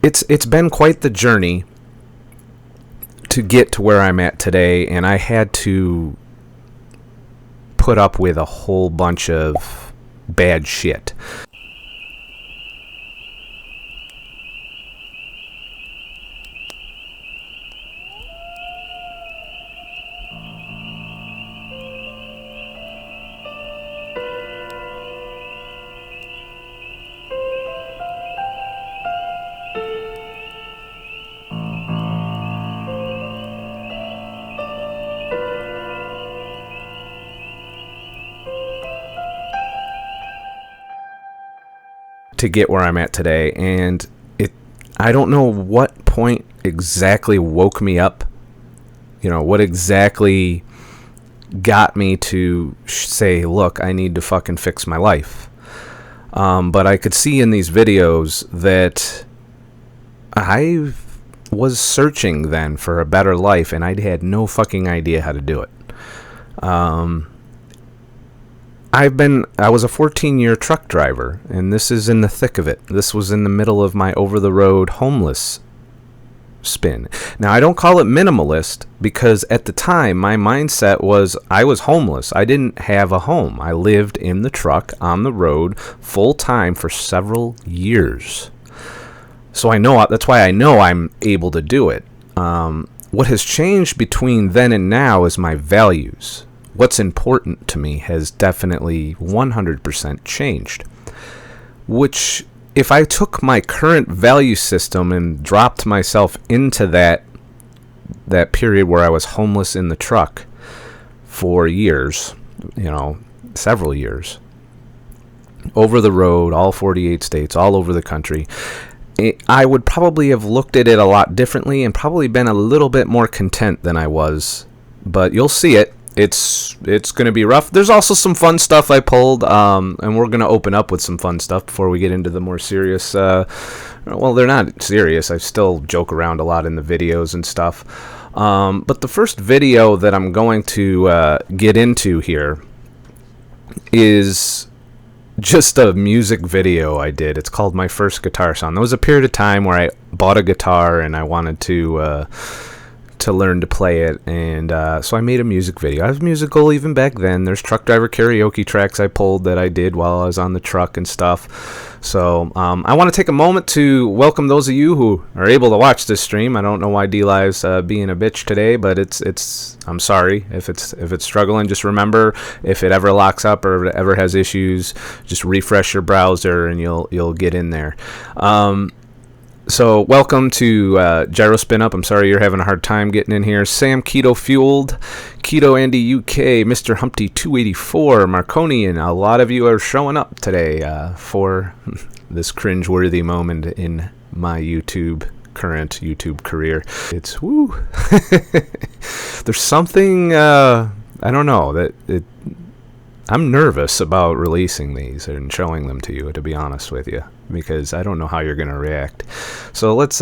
it's been quite the journey to get to where I'm at today, and I had to put up with a whole bunch of bad shit. To get where I'm at today, and I don't know what point exactly woke me up, what exactly got me to say, look, I need to fucking fix my life. But I could see in these videos that I was searching then for a better life, and I had no fucking idea how to do it. I was a 14-year truck driver, and this is in the thick of it. This was in the middle of my over-the-road homeless spin. Now, I don't call it minimalist because at the time, my mindset was I was homeless. I didn't have a home. I lived in the truck, on the road, full-time for several years. So that's why I know I'm able to do it. What has changed between then and now is my values. What's important to me has definitely 100% changed. Which, if I took my current value system and dropped myself into that period where I was homeless in the truck for years, several years, over the road, all 48 states, all over the country, I would probably have looked at it a lot differently and probably been a little bit more content than I was. But you'll see it. It's going to be rough. There's also some fun stuff I pulled, and we're going to open up with some fun stuff before we get into the more serious. Well, they're not serious. I still joke around a lot in the videos and stuff. But the first video that I'm going to get into here is just a music video I did. It's called My First Guitar Song. There was a period of time where I bought a guitar and I wanted to learn to play it, and so I made a music video. I was musical even back then. There's truck driver karaoke tracks I pulled that I did while I was on the truck and stuff. So I want to take a moment to welcome those of you who are able to watch this stream. I don't know why DLIVE's being a bitch today, but it's I'm sorry if it's struggling. Just remember, if it ever locks up or if it ever has issues, just refresh your browser and you'll get in there. So welcome to Gyro Spin Up. I'm sorry you're having a hard time getting in here. Sam Keto Fueled, Keto Andy UK, Mr. Humpty 284, Marconian. A lot of you are showing up today for this cringeworthy moment in my current YouTube career. It's woo. There's something I don't know I'm nervous about releasing these and showing them to you, to be honest with you, because I don't know how you're going to react. So let's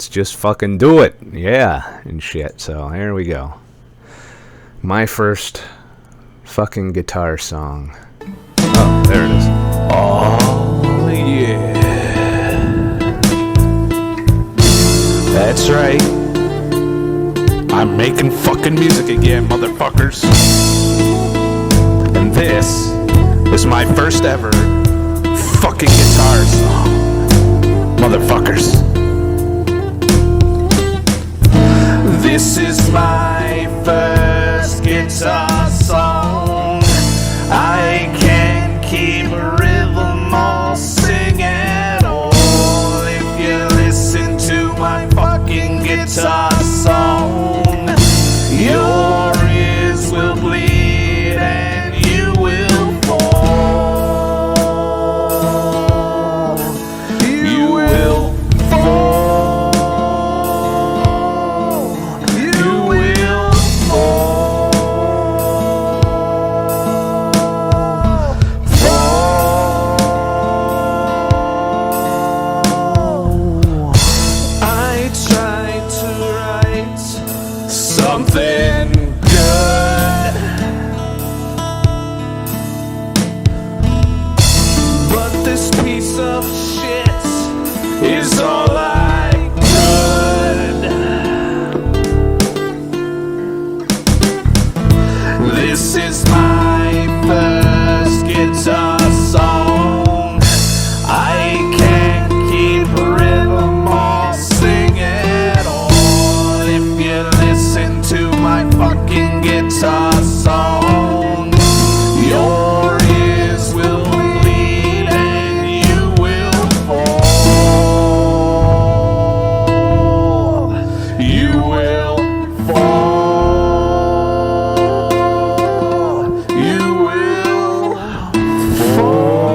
just fucking do it. Yeah, and shit. So here we go. My first fucking guitar song. Oh, there it is. Oh, yeah. That's right. I'm making fucking music again, motherfuckers. And this is my first ever fucking guitar song, motherfuckers. This is my first guitar song. I can't keep a rhythm or sing at all. If you listen to my fucking guitar song, your ears will bleed and you will fall. You will fall. You will fall. is all I could. This is my first guitar song. I can't keep rhythm or sing it all. If you listen to my fucking guitar song, your ears will bleed and you will fall. You will fall. You will fall.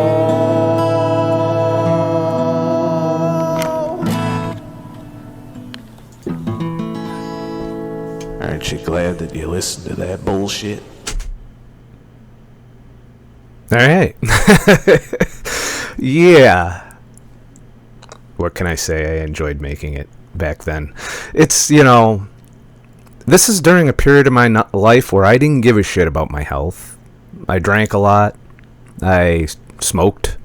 Aren't you glad that you listened to that bullshit? All right. Yeah. What can I say? I enjoyed making it back then. It's, you know, this is during a period of my life where I didn't give a shit about my health. I drank a lot. I smoked,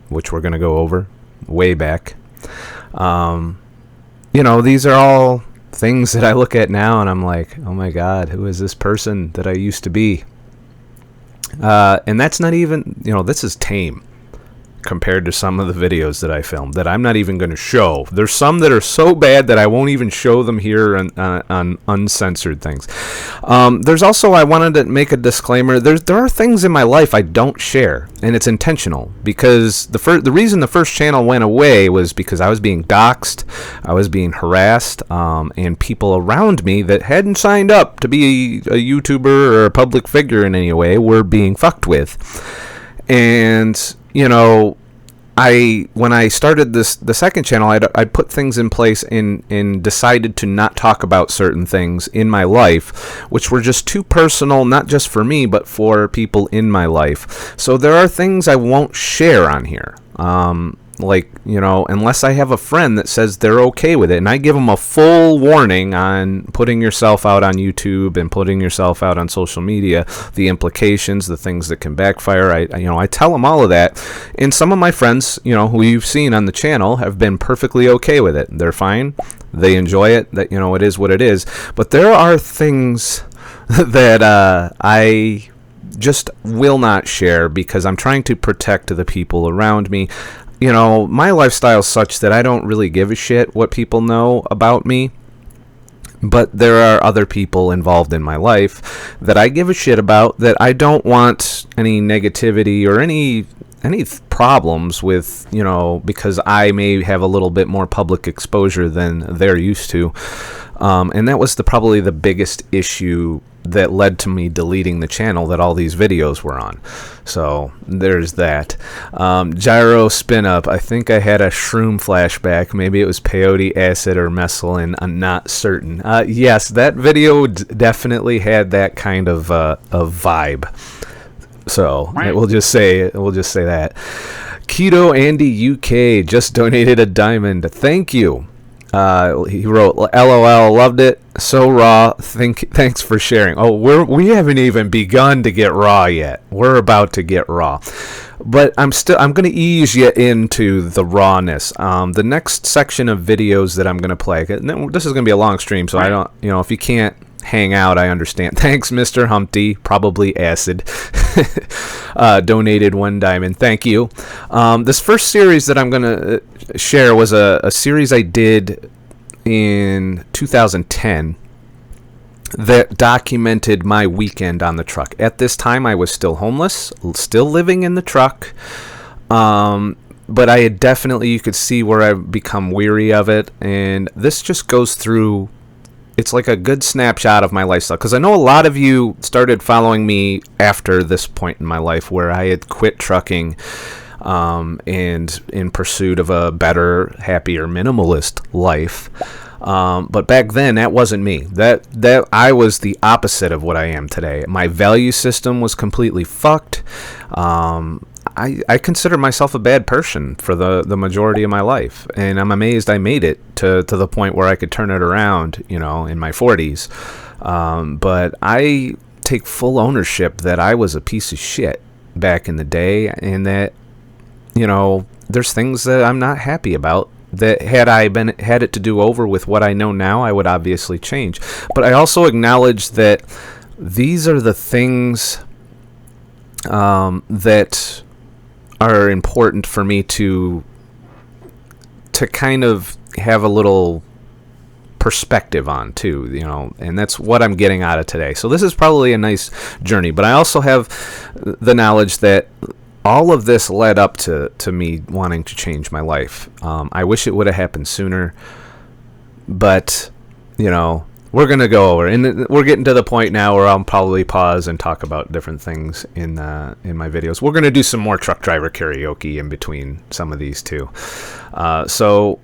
which we're going to go over way back. You know, these are all things that I look at now and I'm like, oh my God, who is this person that I used to be? And that's not even, you know, this is tame compared to some of the videos that I filmed that I'm not even going to show. There's some that are so bad that I won't even show them here on uncensored things. There's also, I wanted to make a disclaimer. There are things in my life I don't share, and it's intentional because the reason the first channel went away was because I was being doxxed, I was being harassed, and people around me that hadn't signed up to be a YouTuber or a public figure in any way were being fucked with. And you know, when I started the second channel, I put things in place and decided to not talk about certain things in my life, which were just too personal, not just for me, but for people in my life. So there are things I won't share on here. Like, you know, unless I have a friend that says they're okay with it, and I give them a full warning on putting yourself out on YouTube and putting yourself out on social media, the implications, the things that can backfire. I tell them all of that, and some of my friends, you know, who you've seen on the channel, have been perfectly okay with it. They're fine. They enjoy it. That, you know, it is what it is. But there are things that I just will not share because I'm trying to protect the people around me. You know, my lifestyle is such that I don't really give a shit what people know about me. But there are other people involved in my life that I give a shit about, that I don't want any negativity or any problems with, you know, because I may have a little bit more public exposure than they're used to. And that was probably the biggest issue that led to me deleting the channel that all these videos were on. So there's that. Gyro spin up. I think I had a shroom flashback. Maybe it was peyote, acid, or mescaline. I'm not certain. Yes, that video definitely had that kind of vibe. So we'll just say that. Keto Andy UK just donated a diamond. Thank you. He wrote, LOL, loved it, so raw, thanks for sharing. Oh, we haven't even begun to get raw yet. We're about to get raw. But I'm going to ease you into the rawness. The next section of videos that I'm going to play, this is going to be a long stream, so I don't, you know, if you can't hang out, I understand. Thanks, Mr. Humpty, probably acid. Donated 1 diamond. Thank you. This first series that I'm going to share was a series I did in 2010 that documented my weekend on the truck. At this time, I was still homeless, still living in the truck. But I had definitely, you could see where I've become weary of it. And this just goes through, it's like a good snapshot of my lifestyle. Because I know a lot of you started following me after this point in my life where I had quit trucking and in pursuit of a better, happier, minimalist life. But back then, that wasn't me. That I was the opposite of what I am today. My value system was completely fucked. I consider myself a bad person for the majority of my life, and I'm amazed I made it to the point where I could turn it around, you know, in my 40s. But I take full ownership that I was a piece of shit back in the day, and that, you know, there's things that I'm not happy about that had it to do over with what I know now, I would obviously change. But I also acknowledge that these are the things that are important for me to kind of have a little perspective on too, you know, and that's what I'm getting out of today. So this is probably a nice journey, but I also have the knowledge that all of this led up to me wanting to change my life. I wish it would have happened sooner, but you know, we're gonna go over, and we're getting to the point now where I'll probably pause and talk about different things in my videos. We're gonna do some more truck driver karaoke in between some of these too. So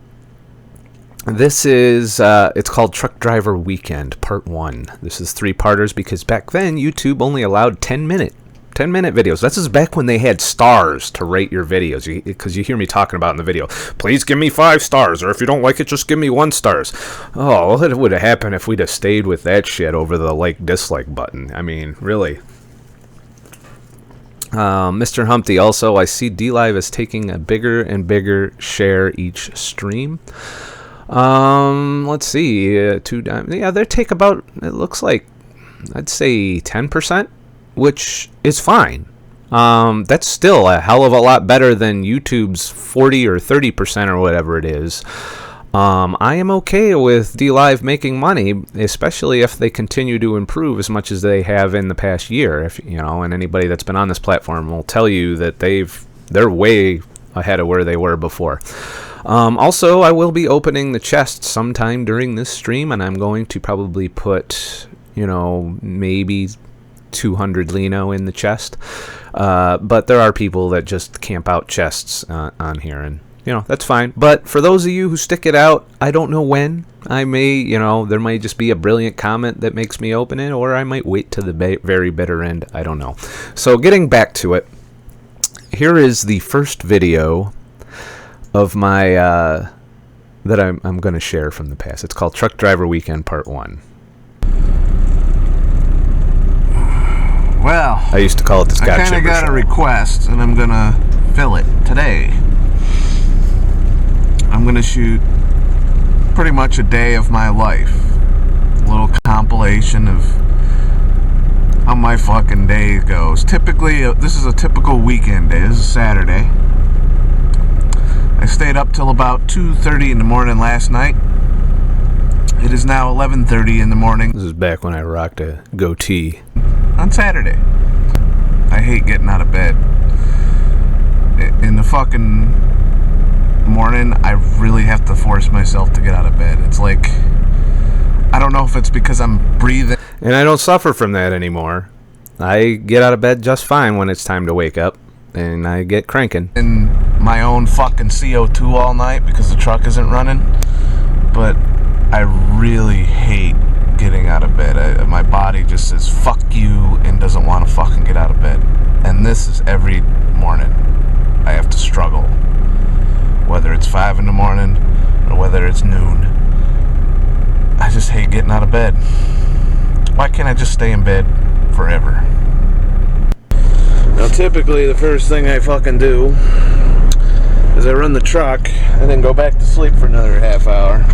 this is it's called Truck Driver Weekend Part 1. This is 3-parters because back then YouTube only allowed 10-minute videos. This is back when they had stars to rate your videos, because you hear me talking about in the video, please give me 5 stars, or if you don't like it, just give me 1 stars. Oh, what would have happened if we'd have stayed with that shit over the like-dislike button? I mean, really. Mr. Humpty, also, I see DLive is taking a bigger and bigger share each stream. Let's see, yeah, they take about, it looks like, I'd say 10%. Which is fine. That's still a hell of a lot better than YouTube's 40 or 30% or whatever it is. I am okay with DLive making money, especially if they continue to improve as much as they have in the past year. If you know, and anybody that's been on this platform will tell you that they're way ahead of where they were before. Also, I will be opening the chest sometime during this stream, and I'm going to probably put, you know, maybe 200 lino in the chest, but there are people that just camp out chests on here, and you know, that's fine. But for those of you who stick it out, I don't know when. I may, you know, there might just be a brilliant comment that makes me open it, or I might wait to the very bitter end. I don't know. So getting back to it, here is the first video of my that I'm going to share from the past. It's called Truck Driver Weekend Part 1. Well, I used to call it the Scott Chimber I kind of got show. a request, and I'm gonna fill it today. I'm gonna shoot pretty much a day of my life. A little compilation of how my fucking day goes. Typically, this is a typical weekend day. This is Saturday. I stayed up till about 2:30 in the morning last night. It is now 11:30 in the morning. This is back when I rocked a goatee. On Saturday. I hate getting out of bed. In the fucking morning, I really have to force myself to get out of bed. It's like, I don't know if it's because I'm breathing. And I don't suffer from that anymore. I get out of bed just fine when it's time to wake up, and I get cranking. In my own fucking CO2 all night because the truck isn't running. But I really hate getting out of bed. My body just says fuck you and doesn't want to fucking get out of bed. And this is every morning. I have to struggle, whether it's 5 in the morning or whether it's noon. I just hate getting out of bed. Why can't I just stay in bed forever? Now typically the first thing I fucking do is I run the truck and then go back to sleep for another half hour.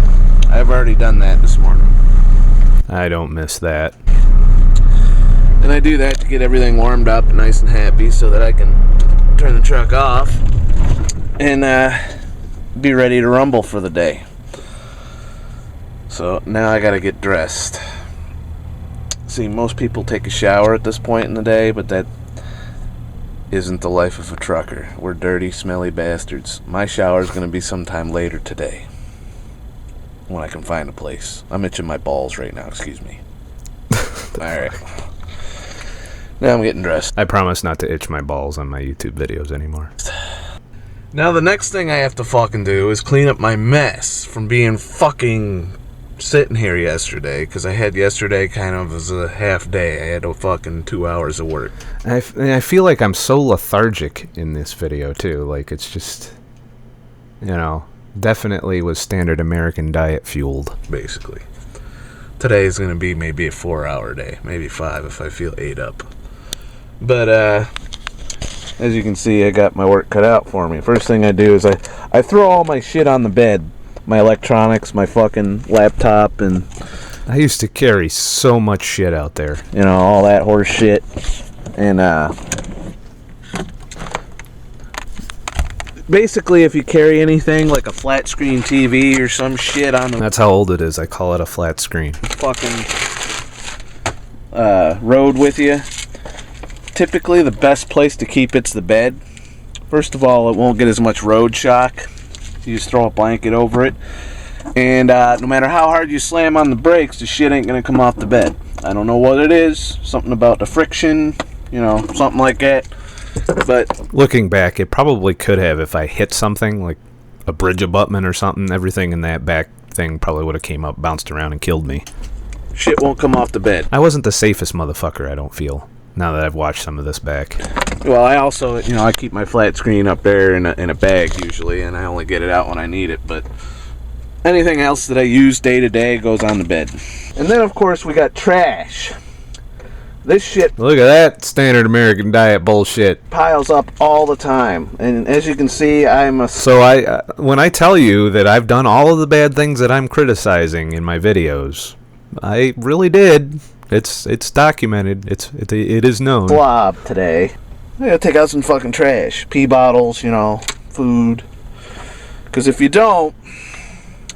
I've already done that this morning. I don't miss that. And I do that to get everything warmed up, nice and happy, so that I can turn the truck off and be ready to rumble for the day. So now I gotta get dressed. See, most people take a shower at this point in the day, but that isn't the life of a trucker. We're dirty, smelly bastards. My shower's gonna be sometime later today, when I can find a place. I'm itching my balls right now, excuse me. Alright. Now I'm getting dressed. I promise not to itch my balls on my YouTube videos anymore. Now the next thing I have to fucking do is clean up my mess from being fucking sitting here yesterday, because I had yesterday kind of as a half day. I had a fucking 2 hours of work. And I feel like I'm so lethargic in this video too. Like it's just, you know, definitely was standard American diet fueled. Basically. Today is going to be maybe a 4-hour day. Maybe 5 if I feel ate up. But, as you can see, I got my work cut out for me. First thing I do is I throw all my shit on the bed. My electronics, my fucking laptop, and I used to carry so much shit out there. you know, all that horse shit. And basically, if you carry anything like a flat screen TV or some shit on the That's how old it is. I call it a flat screen. fucking road with you, typically the best place to keep it's the bed. First of all, it won't get as much road shock. You just throw a blanket over it, and no matter how hard you slam on the brakes, the shit ain't gonna come off the bed. I don't know what it is, something about the friction, you know, something like that. But Looking back, it probably could have if I hit something like a bridge abutment or something. Everything in that back thing probably would have came up, bounced around, and killed me. shit won't come off the bed. I wasn't the safest motherfucker, I don't feel, now that I've watched some of this back. Well, I also, you know, I keep my flat screen up there in a bag usually, and I only get it out when I need it. But anything else that I use day to day goes on the bed. And then, of course, we got trash. This shit Look at that standard American diet bullshit. piles up all the time, and as you can see, I'm a So when I tell you that I've done all of the bad things that I'm criticizing in my videos, I really did. It's documented. It is known. slob today. I gotta take out some fucking trash, pee bottles, you know, food. Because if you don't,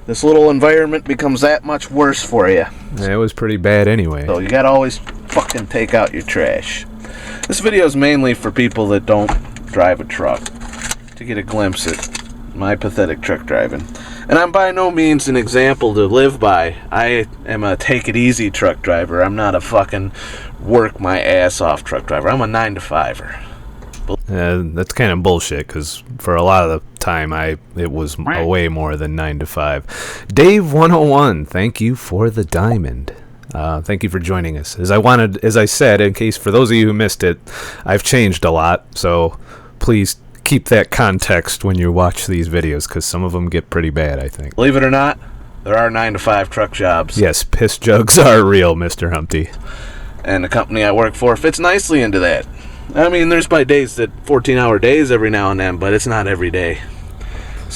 this little environment becomes that much worse for you. It was pretty bad anyway. So you gotta always fucking take out your trash. This video is mainly for people that don't drive a truck, to get a glimpse at my pathetic truck driving. And I'm by no means an example to live by. I am a take it easy truck driver. I'm not a fucking work my ass off truck driver. I'm a 9-to-5er. That's kind of bullshit, because for a lot of the time it was way more than 9 to 5. Dave 101, thank you for the diamond. Thank you for joining us. As I said, in case for those of you who missed it, I've changed a lot, so please keep that context when you watch these videos, because some of them get pretty bad, I think. Believe it or not, there are 9-to-5 truck jobs. Yes, piss jugs are real, Mr. Humpty. And the company I work for fits nicely into that. I mean, there's by days that 14-hour days every now and then, but it's not every day.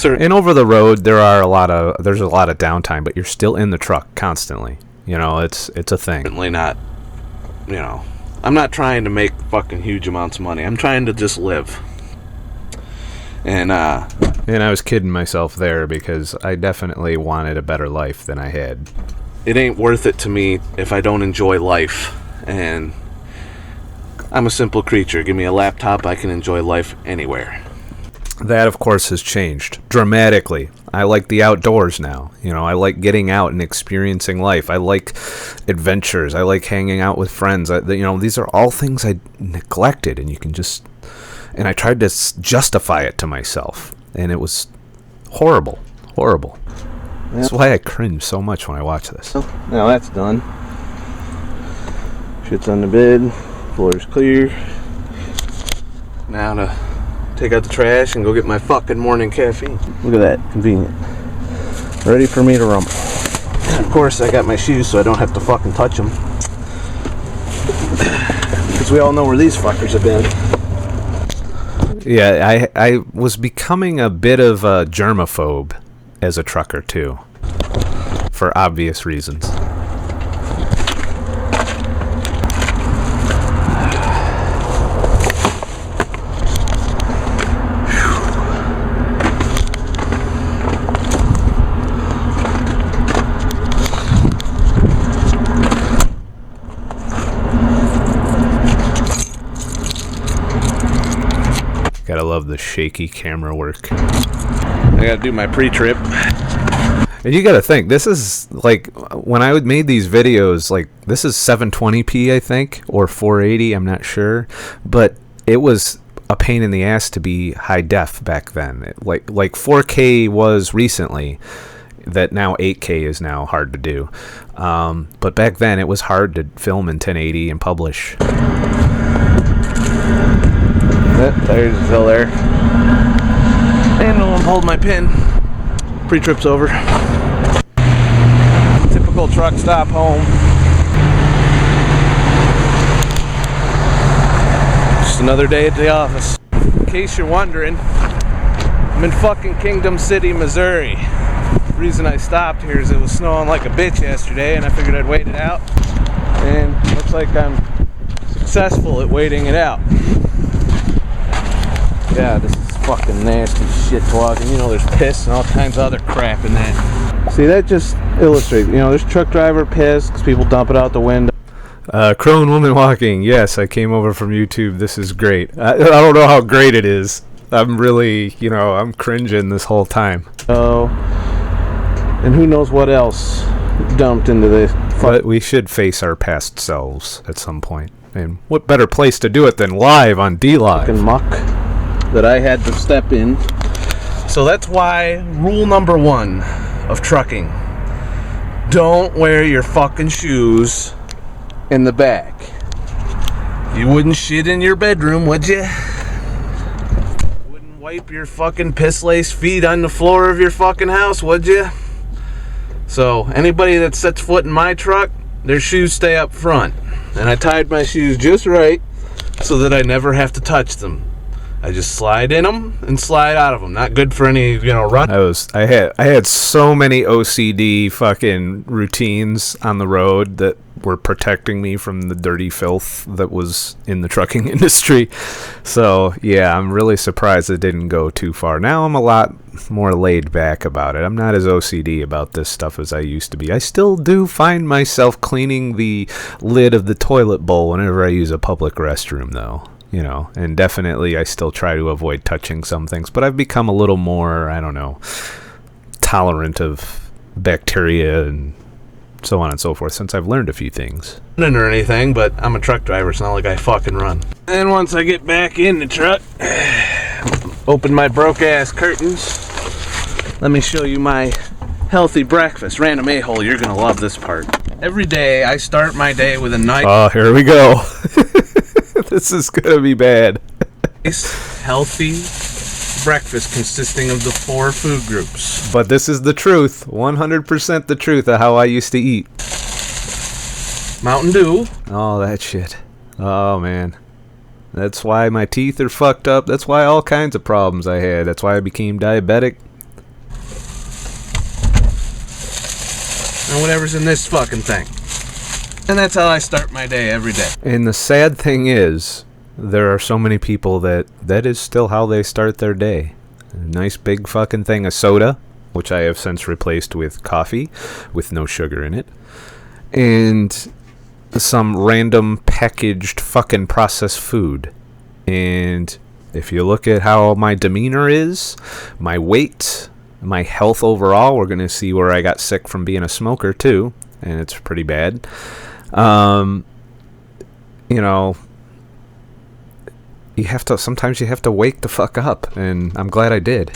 And over the road, there's a lot of downtime, but you're still in the truck constantly. You know, it's a thing. Certainly not, you know, I'm not trying to make fucking huge amounts of money. I'm trying to just live. And I was kidding myself there, because I definitely wanted a better life than I had. It ain't worth it to me if I don't enjoy life. And I'm a simple creature. Give me a laptop, I can enjoy life anywhere. That, of course, has changed dramatically. I like the outdoors now. You know, I like getting out and experiencing life. I like adventures. I like hanging out with friends. These are all things I neglected, and I tried to justify it to myself, and it was horrible. Horrible. Yep. That's why I cringe so much when I watch this. Now that's done. Shit's on the bed. Floor's clear. Now to take out the trash and go get my fucking morning caffeine. Look at that, convenient. Ready for me to rumble. And of course, I got my shoes so I don't have to fucking touch them. Because we all know where these fuckers have been. Yeah, I was becoming a bit of a germaphobe as a trucker too, for obvious reasons. Gotta love the shaky camera work. I gotta do my pre-trip. And you gotta think, this is like, when I made these videos, like, this is 720p, I think, or 480, I'm not sure. But it was a pain in the ass to be high def back then. Like 4K was recently, that now 8K is now hard to do. But back then, it was hard to film in 1080 and publish. That tire's still there. And I'll hold my pin. Pre-trip's over. Typical truck stop home. Just another day at the office. In case you're wondering, I'm in fucking Kingdom City, Missouri. The reason I stopped here is it was snowing like a bitch yesterday, and I figured I'd wait it out. And looks like I'm successful at waiting it out. Yeah, this is fucking nasty shit talking. You know, there's piss and all kinds of other crap in that. See, that just illustrates, you know, there's truck driver piss because people dump it out the window. Crone Woman Walking. Yes, I came over from YouTube. This is great. I don't know how great it is. I'm really, you know, I'm cringing this whole time. Oh, and who knows what else dumped into the... But we should face our past selves at some point. And what better place to do it than live on DLive? Fucking muck that I had to step in. So that's why rule number 1 of trucking: don't wear your fucking shoes in the back. You wouldn't shit in your bedroom, would you? Wouldn't wipe your fucking piss-laced feet on the floor of your fucking house, would you? So anybody that sets foot in my truck, their shoes stay up front. And I tied my shoes just right so that I never have to touch them. I just slide in them and slide out of them. Not good for any, you know, run. I had so many OCD fucking routines on the road that were protecting me from the dirty filth that was in the trucking industry. So yeah, I'm really surprised it didn't go too far. Now I'm a lot more laid back about it. I'm not as OCD about this stuff as I used to be. I still do find myself cleaning the lid of the toilet bowl whenever I use a public restroom, though. You know, and definitely I still try to avoid touching some things, but I've become a little more, I don't know, tolerant of bacteria and so on and so forth since I've learned a few things. Or anything, but I'm a truck driver. It's not like I fucking run. And once I get back in the truck, open my broke ass curtains. Let me show you my healthy breakfast. Random a-hole, you're gonna love this part. Every day I start my day with a nice... Oh, here we go. This is gonna be bad. Healthy breakfast consisting of the 4 food groups. But this is the truth, 100% the truth of how I used to eat. Mountain Dew. Oh, that shit. Oh, man. That's why my teeth are fucked up. That's why all kinds of problems I had. That's why I became diabetic. And whatever's in this fucking thing. And that's how I start my day every day. And the sad thing is, there are so many people that is still how they start their day. A nice big fucking thing of soda, which I have since replaced with coffee with no sugar in it. And some random packaged fucking processed food. And if you look at how my demeanor is, my weight, my health overall, we're going to see where I got sick from being a smoker too. And it's pretty bad. You know, sometimes you have to wake the fuck up, and I'm glad I did.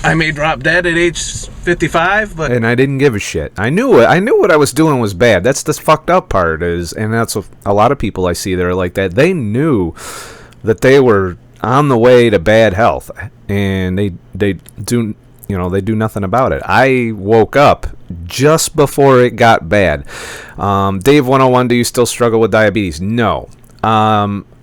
I may drop dead at age 55, but... And I didn't give a shit. I knew it. I knew what I was doing was bad. That's the fucked up part is, and that's a lot of people I see that are like that. They knew that they were on the way to bad health, and they do, you know, they do nothing about it. I woke up just before it got bad. Dave 101, do you still struggle with diabetes? No.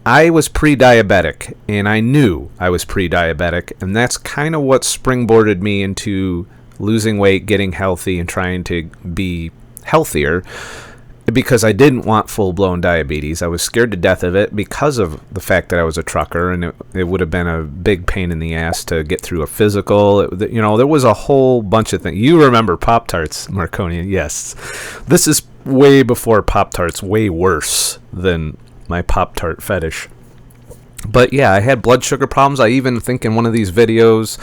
I was pre-diabetic, and I knew I was pre-diabetic, and that's kind of what springboarded me into losing weight, getting healthy, and trying to be healthier, because I didn't want full-blown diabetes. I was scared to death of it because of the fact that I was a trucker, and it would have been a big pain in the ass to get through a physical. You know, there was a whole bunch of things. You remember Pop-Tarts, Marconi? Yes. This is way before Pop-Tarts, way worse than my Pop-Tart fetish. But yeah, I had blood sugar problems. I even think in one of these videos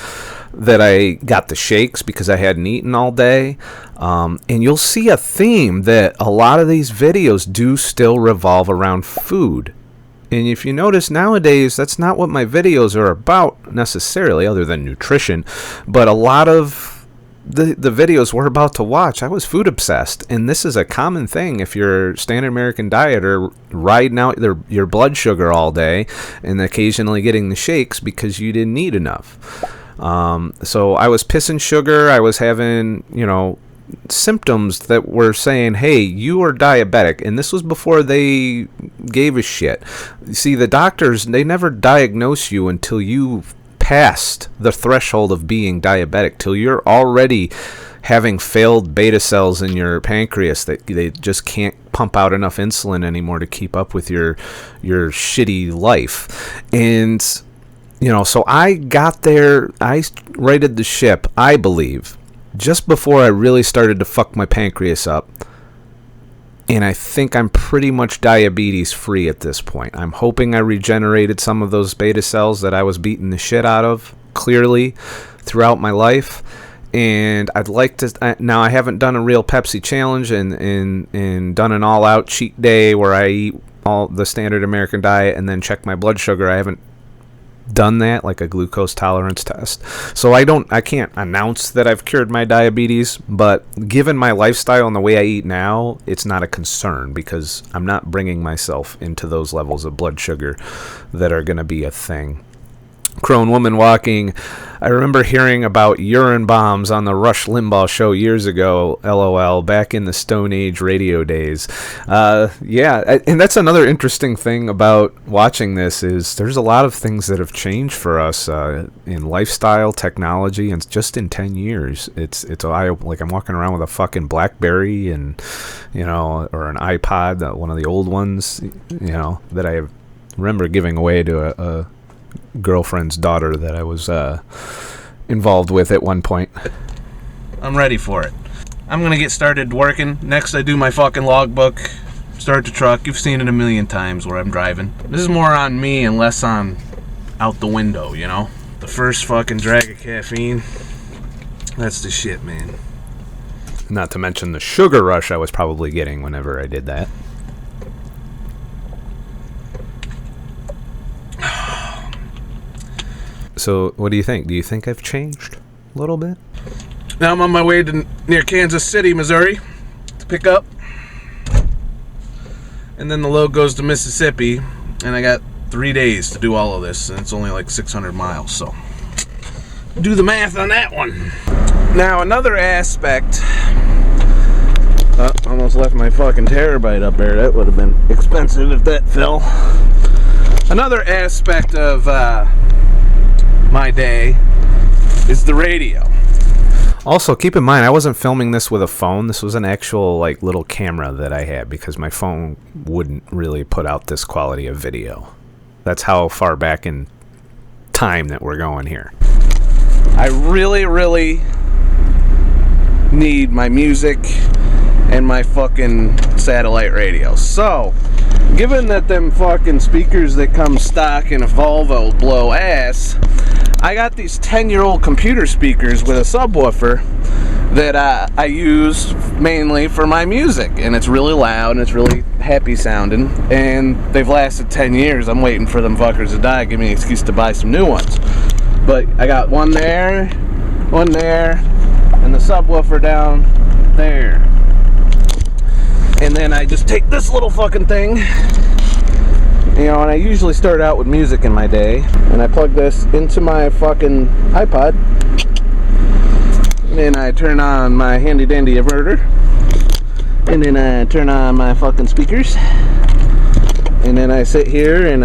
that I got the shakes because I hadn't eaten all day. And you'll see a theme that a lot of these videos do still revolve around food. And if you notice nowadays, that's not what my videos are about necessarily, other than nutrition. But a lot of the videos we're about to watch, I was food obsessed, and this is a common thing if you're standard American dieter, riding out your blood sugar all day and occasionally getting the shakes because you didn't eat enough. So I was pissing sugar. I was having, you know, symptoms that were saying, hey, you are diabetic. And this was before they gave a shit. See, the doctors, they never diagnose you until you've passed the threshold of being diabetic, till you're already having failed beta cells in your pancreas that they just can't pump out enough insulin anymore to keep up with your shitty life. And so I got there, I righted the ship, I believe, just before I really started to fuck my pancreas up. And I think I'm pretty much diabetes free at this point. I'm hoping I regenerated some of those beta cells that I was beating the shit out of clearly throughout my life. And I'd like to, now I haven't done a real Pepsi challenge and done an all-out cheat day where I eat all the standard American diet and then check my blood sugar. I haven't done that, like a glucose tolerance test. So I can't announce that I've cured my diabetes, but given my lifestyle and the way I eat now, it's not a concern because I'm not bringing myself into those levels of blood sugar that are going to be a thing. Crone Woman Walking, I remember hearing about urine bombs on the Rush Limbaugh show years ago, LOL, back in the Stone Age radio days. And that's another interesting thing about watching this is there's a lot of things that have changed for us in lifestyle, technology, and just in 10 years. Like I'm walking around with a fucking BlackBerry and, or an iPod, one of the old ones, that I remember giving away to a girlfriend's daughter that I was involved with at one point. I'm ready for it. I'm gonna get started working. Next, I do my fucking logbook, start the truck. You've seen it a million times where I'm driving. This is more on me and less on out the window, The first fucking drag of caffeine, that's the shit, man. Not to mention the sugar rush I was probably getting whenever I did that. So, what do you think? Do you think I've changed a little bit? Now I'm on my way to near Kansas City, Missouri to pick up. And then the load goes to Mississippi. And I got 3 days to do all of this. And it's only like 600 miles, so do the math on that one. Now, another aspect. Almost left my fucking terabyte up there. That would have been expensive if that fell. Another aspect of my day is the radio. Also, keep in mind, I wasn't filming this with a phone. This was an actual little camera that I had because my phone wouldn't really put out this quality of video. That's how far back in time that we're going here. I really, really need my music and my fucking satellite radio. So, given that them fucking speakers that come stock in a Volvo blow ass, I got these 10-year-old computer speakers with a subwoofer that I use mainly for my music, and it's really loud and it's really happy sounding, and they've lasted 10 years. I'm waiting for them fuckers to die, give me an excuse to buy some new ones. But I got one there, and the subwoofer down there. And then I just take this little fucking thing, and I usually start out with music in my day, and I plug this into my fucking iPod, and then I turn on my handy dandy inverter, and then I turn on my fucking speakers, and then I sit here and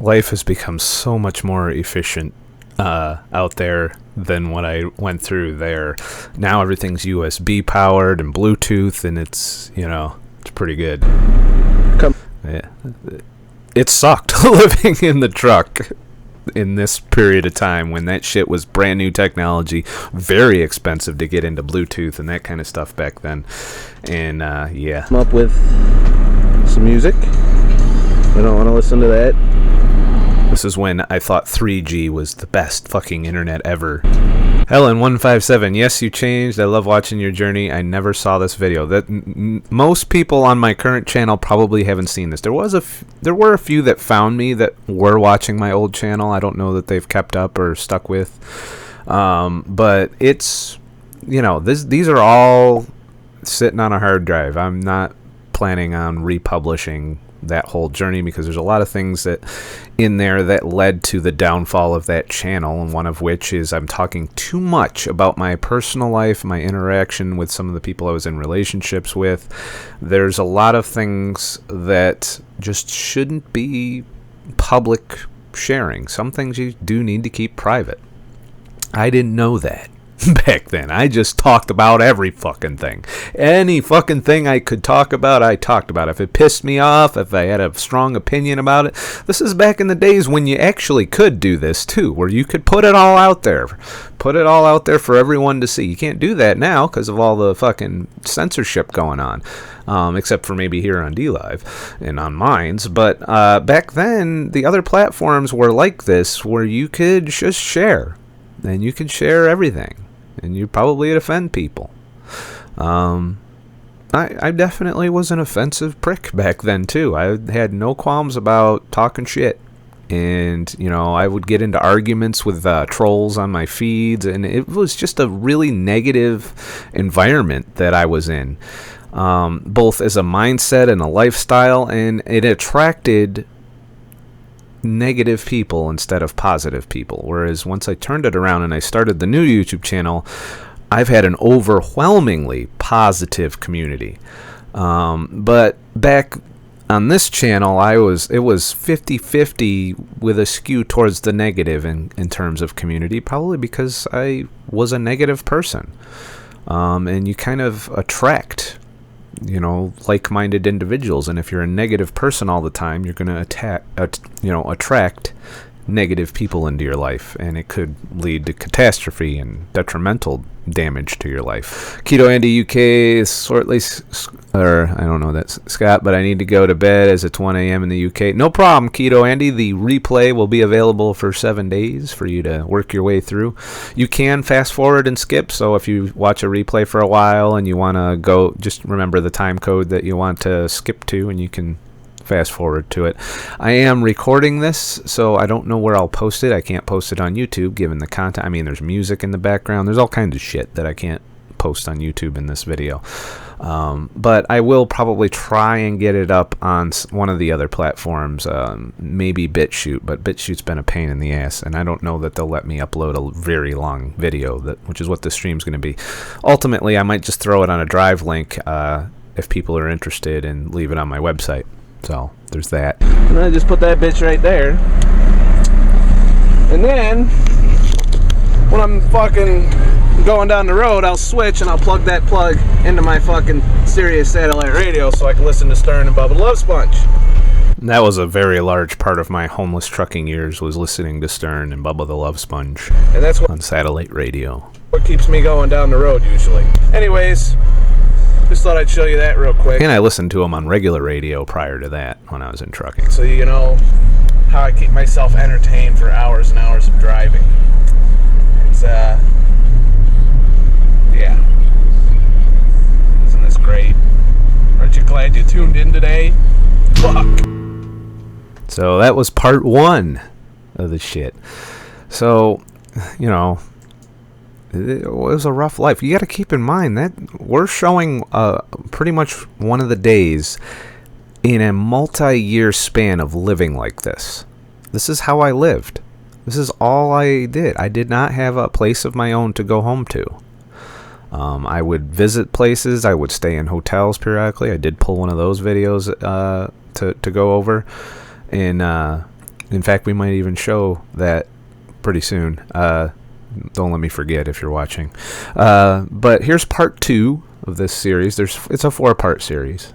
Life has become so much more efficient out there than what I went through there. Now everything's USB powered and Bluetooth, and it's it's pretty good. Yeah. It sucked living in the truck in this period of time when that shit was brand new technology, very expensive to get into Bluetooth and that kind of stuff back then. And yeah, come up with some music. I don't want to listen to that. This is when I thought 3G was the best fucking internet ever. Helen157, yes, you changed. I love watching your journey. I never saw this video. Most people on my current channel probably haven't seen this. There were a few that found me that were watching my old channel. I don't know that they've kept up or stuck with. But it's, these are all sitting on a hard drive. I'm not planning on republishing that whole journey, because there's a lot of things that in there that led to the downfall of that channel, and one of which is I'm talking too much about my personal life, my interaction with some of the people I was in relationships with. There's a lot of things that just shouldn't be public sharing. Some things you do need to keep private. I didn't know that back then. I just talked about every fucking thing. Any fucking thing I could talk about, I talked about. If it pissed me off, if I had a strong opinion about it. This is back in the days when you actually could do this too, where you could put it all out there. Put it all out there for everyone to see. You can't do that now because of all the fucking censorship going on. Except for maybe here on DLive and on Minds. But back then, the other platforms were like this, where you could just share. And you could share everything. And you probably offend people. I definitely was an offensive prick back then, too. I had no qualms about talking shit. And, you know, I would get into arguments with trolls on my feeds. And it was just a really negative environment that I was in. Both as a mindset and a lifestyle. And it attracted negative people instead of positive people, whereas once I turned it around and I started the new YouTube channel, I've had an overwhelmingly positive community. But back on this channel, it was 50-50 with a skew towards the negative in terms of community, probably because I was a negative person. And you kind of attract, you know, like-minded individuals, and if you're a negative person all the time, you're going to attract negative people into your life, and it could lead to catastrophe and detrimental damage to your life. Keto Andy UK is shortly, or I don't know that's Scott, but I need to go to bed as it's 1 a.m. in the UK. No problem, Keto Andy. The replay will be available for 7 days for you to work your way through. You can fast forward and skip, so if you watch a replay for a while and you want to go, just remember the time code that you want to skip to, and you can fast forward to it. I am recording this, so I don't know where I'll post it. I can't post it on YouTube given the content. I mean, there's music in the background. There's all kinds of shit that I can't post on YouTube in this video. But I will probably try and get it up on one of the other platforms, maybe BitChute, but BitChute's been a pain in the ass, and I don't know that they'll let me upload a very long video, which is what this stream's going to be. Ultimately, I might just throw it on a drive link if people are interested, and leave it on my website. So there's that. And then I just put that bitch right there. And then when I'm fucking going down the road, I'll switch and I'll plug that plug into my fucking Sirius satellite radio so I can listen to Stern and Bubba the Love Sponge. And that was a very large part of my homeless trucking years, was listening to Stern and Bubba the Love Sponge. And that's what on satellite radio. What keeps me going down the road usually. Anyways, just thought I'd show you that real quick. And I listened to them on regular radio prior to that when I was in trucking. So you know how I keep myself entertained for hours and hours of driving. It's, yeah. Isn't this great? Aren't you glad you tuned in today? Fuck. So that was part 1 of the shit. So, you know, it was a rough life. You got to keep in mind that we're showing pretty much one of the days in a multi-year span of living like this. This is how I lived. This is all I did. I did not have a place of my own to go home to. I would visit places. I would stay in hotels periodically. I did pull one of those videos to go over. And in fact, we might even show that pretty soon. Don't let me forget if you're watching. But here's part 2 of this series. It's a 4-part series.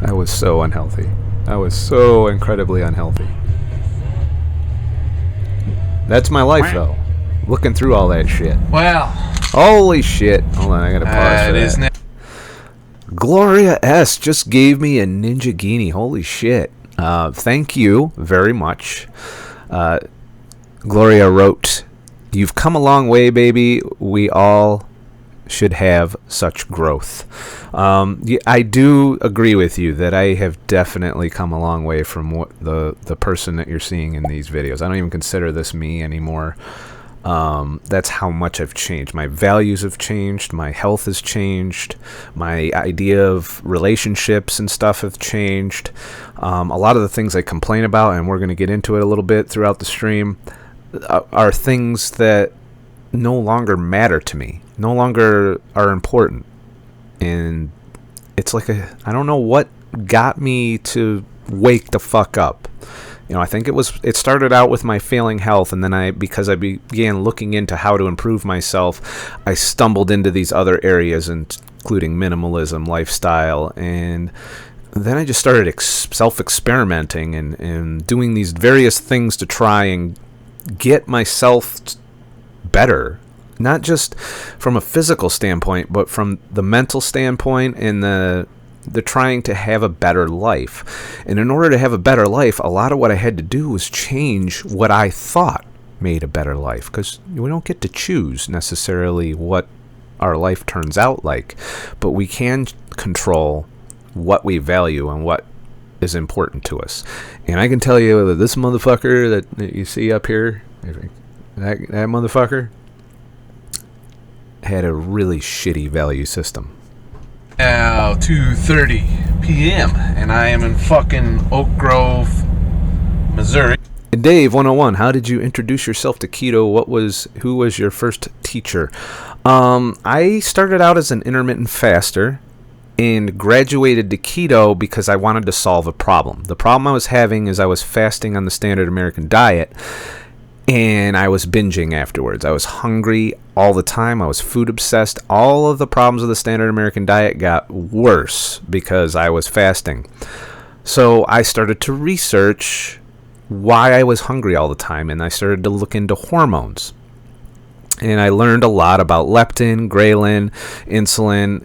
I was so unhealthy. I was so incredibly unhealthy. That's my life, though. Looking through all that shit. Well. Holy shit. Hold on, I gotta pause for that. Gloria S. just gave me a Ninja Genie. Holy shit. Thank you very much. Gloria wrote, "You've come a long way, baby. We all should have such growth." I do agree with you that I have definitely come a long way from what the person that you're seeing in these videos. I don't even consider this me anymore. That's how much I've changed. My values have changed. My health has changed. My idea of relationships and stuff have changed. A lot of the things I complain about, and we're going to get into it a little bit throughout the stream, are things that no longer matter to me, no longer are important. And it's like I don't know what got me to wake the fuck up. I think it started out with my failing health, and then because I began looking into how to improve myself, I stumbled into these other areas, including minimalism, lifestyle, and then I just started self-experimenting and doing these various things to try and get myself better, not just from a physical standpoint, but from the mental standpoint and the trying to have a better life. And in order to have a better life, a lot of what I had to do was change what I thought made a better life, because we don't get to choose necessarily what our life turns out like, but we can control what we value and what is important to us. And I can tell you that this motherfucker that you see up here, that motherfucker had a really shitty value system. Now 2:30 p.m. and I am in fucking Oak Grove, Missouri. Dave 101, how did you introduce yourself to keto? Who was your first teacher? I started out as an intermittent faster and graduated to keto because I wanted to solve a problem. The problem I was having is I was fasting on the standard American diet, and I was binging afterwards. I was hungry all the time. I was food obsessed. All of the problems of the standard American diet got worse because I was fasting. So I started to research why I was hungry all the time, and I started to look into hormones. And I learned a lot about leptin, ghrelin, insulin,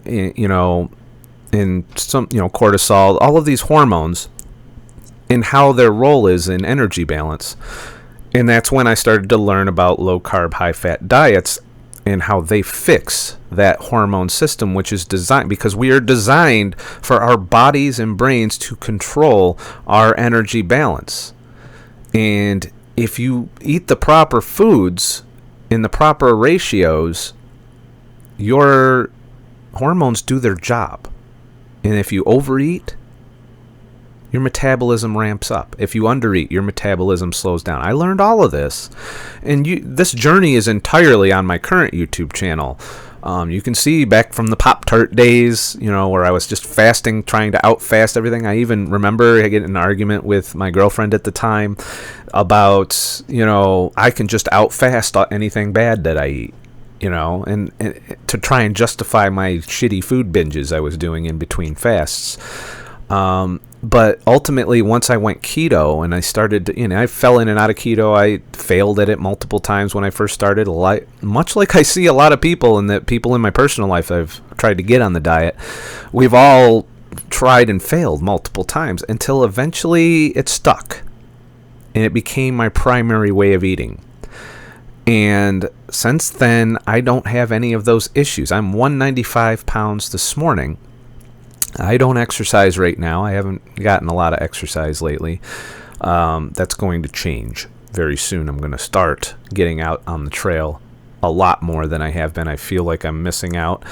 and some, cortisol, all of these hormones, and how their role is in energy balance. And that's when I started to learn about low-carb, high-fat diets and how they fix that hormone system, which is designed, because we are designed for our bodies and brains to control our energy balance. And if you eat the proper foods in the proper ratios, your hormones do their job. And if you overeat, your metabolism ramps up. If you undereat, your metabolism slows down. I learned all of this. And this journey is entirely on my current YouTube channel. You can see back from the Pop-Tart days, where I was just fasting, trying to out-fast everything. I even remember getting in an argument with my girlfriend at the time about, I can just out-fast anything bad that I eat. And to try and justify my shitty food binges I was doing in between fasts. But ultimately, once I went keto and I started to, I fell in and out of keto. I failed at it multiple times when I first started. Much like I see a lot of people, and that people in my personal life I've tried to get on the diet, we've all tried and failed multiple times until eventually it stuck. And it became my primary way of eating. And since then, I don't have any of those issues. I'm 195 pounds this morning. I don't exercise right now. I haven't gotten a lot of exercise lately. That's going to change very soon. I'm going to start getting out on the trail a lot more than I have been. I feel like I'm missing out.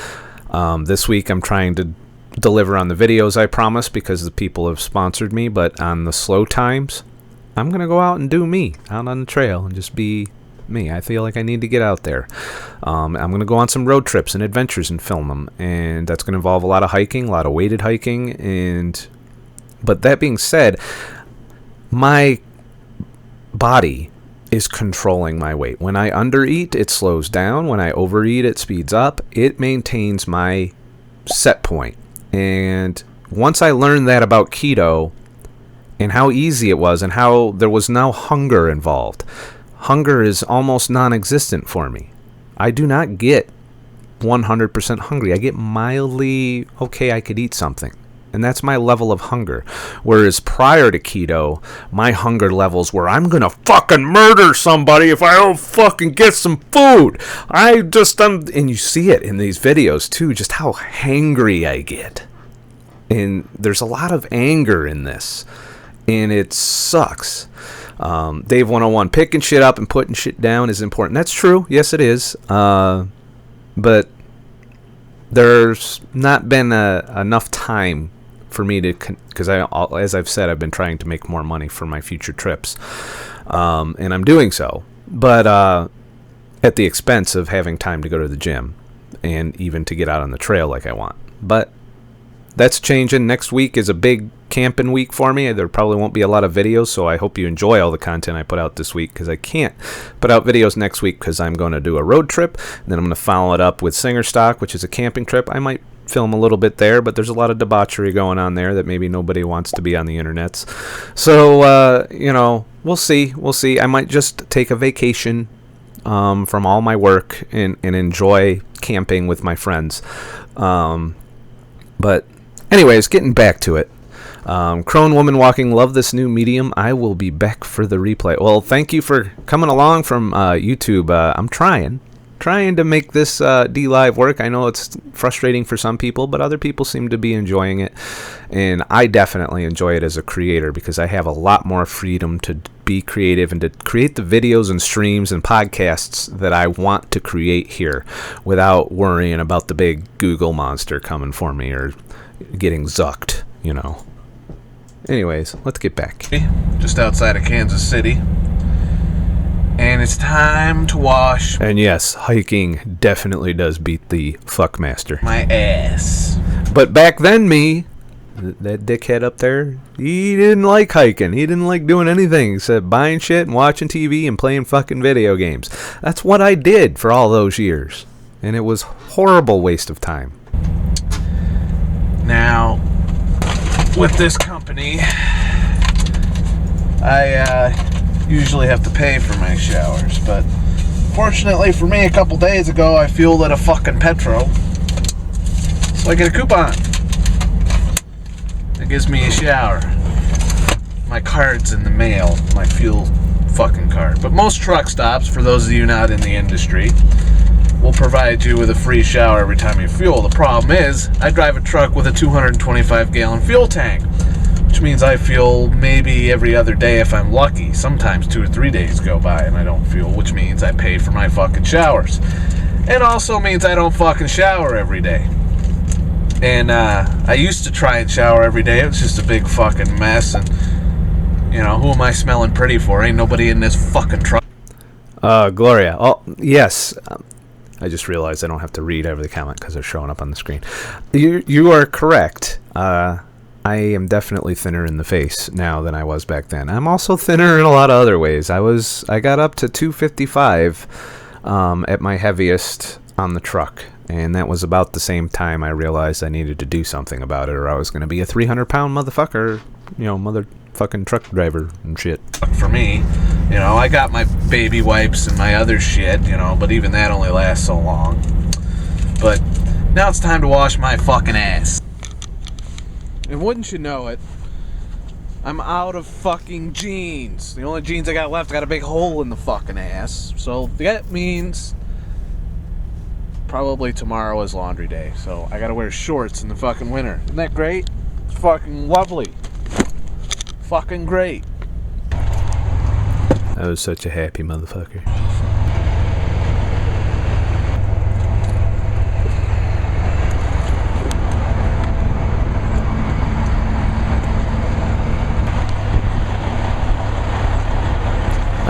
This week I'm trying to deliver on the videos I promised because the people have sponsored me, but on the slow times, I'm going to go out and do me out on the trail and just be me. I feel like I need to get out there. I'm going to go on some road trips and adventures and film them, and that's going to involve a lot of hiking, a lot of weighted hiking. But that being said, my body is controlling my weight. When I undereat, it slows down. When I overeat, it speeds up. It maintains my set point. And once I learned that about keto and how easy it was and how there was no hunger involved, hunger is almost non-existent for me. I do not get 100% hungry. I get mildly, okay, I could eat something. And that's my level of hunger. Whereas prior to keto, my hunger levels were, I'm going to fucking murder somebody if I don't fucking get some food. And you see it in these videos too, just how hangry I get. And there's a lot of anger in this. And it sucks. Dave 101, picking shit up and putting shit down is important. That's true. Yes, it is. But there's not been enough time for me to, because as I've said, I've been trying to make more money for my future trips, and I'm doing so, but at the expense of having time to go to the gym and even to get out on the trail like I want. But that's changing. Next week is a big camping week for me. There probably won't be a lot of videos, so I hope you enjoy all the content I put out this week, because I can't put out videos next week because I'm going to do a road trip. Then I'm going to follow it up with Singerstock, which is a camping trip. I might film a little bit there, but there's a lot of debauchery going on there that maybe nobody wants to be on the internets. So, we'll see. I might just take a vacation from all my work and enjoy camping with my friends. But anyways, getting back to it. Crone Woman Walking, love this new medium. I will be back for the replay. Well, thank you for coming along from YouTube. I'm trying to make this DLive work. I know it's frustrating for some people, but other people seem to be enjoying it. And I definitely enjoy it as a creator because I have a lot more freedom to be creative and to create the videos and streams and podcasts that I want to create here without worrying about the big Google monster coming for me or getting zucked, Anyways, let's get back. Just outside of Kansas City. And it's time to wash. And yes, hiking definitely does beat the fuckmaster. My ass. But back then, that dickhead up there, he didn't like hiking. He didn't like doing anything except buying shit and watching TV and playing fucking video games. That's what I did for all those years. And it was horrible waste of time. Now, with this company, I usually have to pay for my showers, but fortunately for me, a couple days ago, I fueled at a fucking Petro, so I get a coupon that gives me a shower. My card's in the mail, my fuel fucking card. But most truck stops, for those of you not in the industry, will provide you with a free shower every time you fuel. The problem is, I drive a truck with a 225-gallon fuel tank, which means I fuel maybe every other day if I'm lucky. Sometimes 2 or 3 days go by and I don't fuel, which means I pay for my fucking showers. It also means I don't fucking shower every day. And I used to try and shower every day. It was just a big fucking mess. And, who am I smelling pretty for? Ain't nobody in this fucking truck. Gloria. Oh, yes. I just realized I don't have to read every comment because they're showing up on the screen. You are correct. I am definitely thinner in the face now than I was back then. I'm also thinner in a lot of other ways. I got up to 255 at my heaviest on the truck, and that was about the same time I realized I needed to do something about it, or I was going to be a 300-pound motherfucker, motherfucking truck driver and shit. For me, I got my baby wipes and my other shit, but even that only lasts so long. But now it's time to wash my fucking ass. And wouldn't you know it, I'm out of fucking jeans. The only jeans I got left, I got a big hole in the fucking ass. So that means probably tomorrow is laundry day. So I gotta wear shorts in the fucking winter. Isn't that great? It's fucking lovely. Fucking great. I was such a happy motherfucker.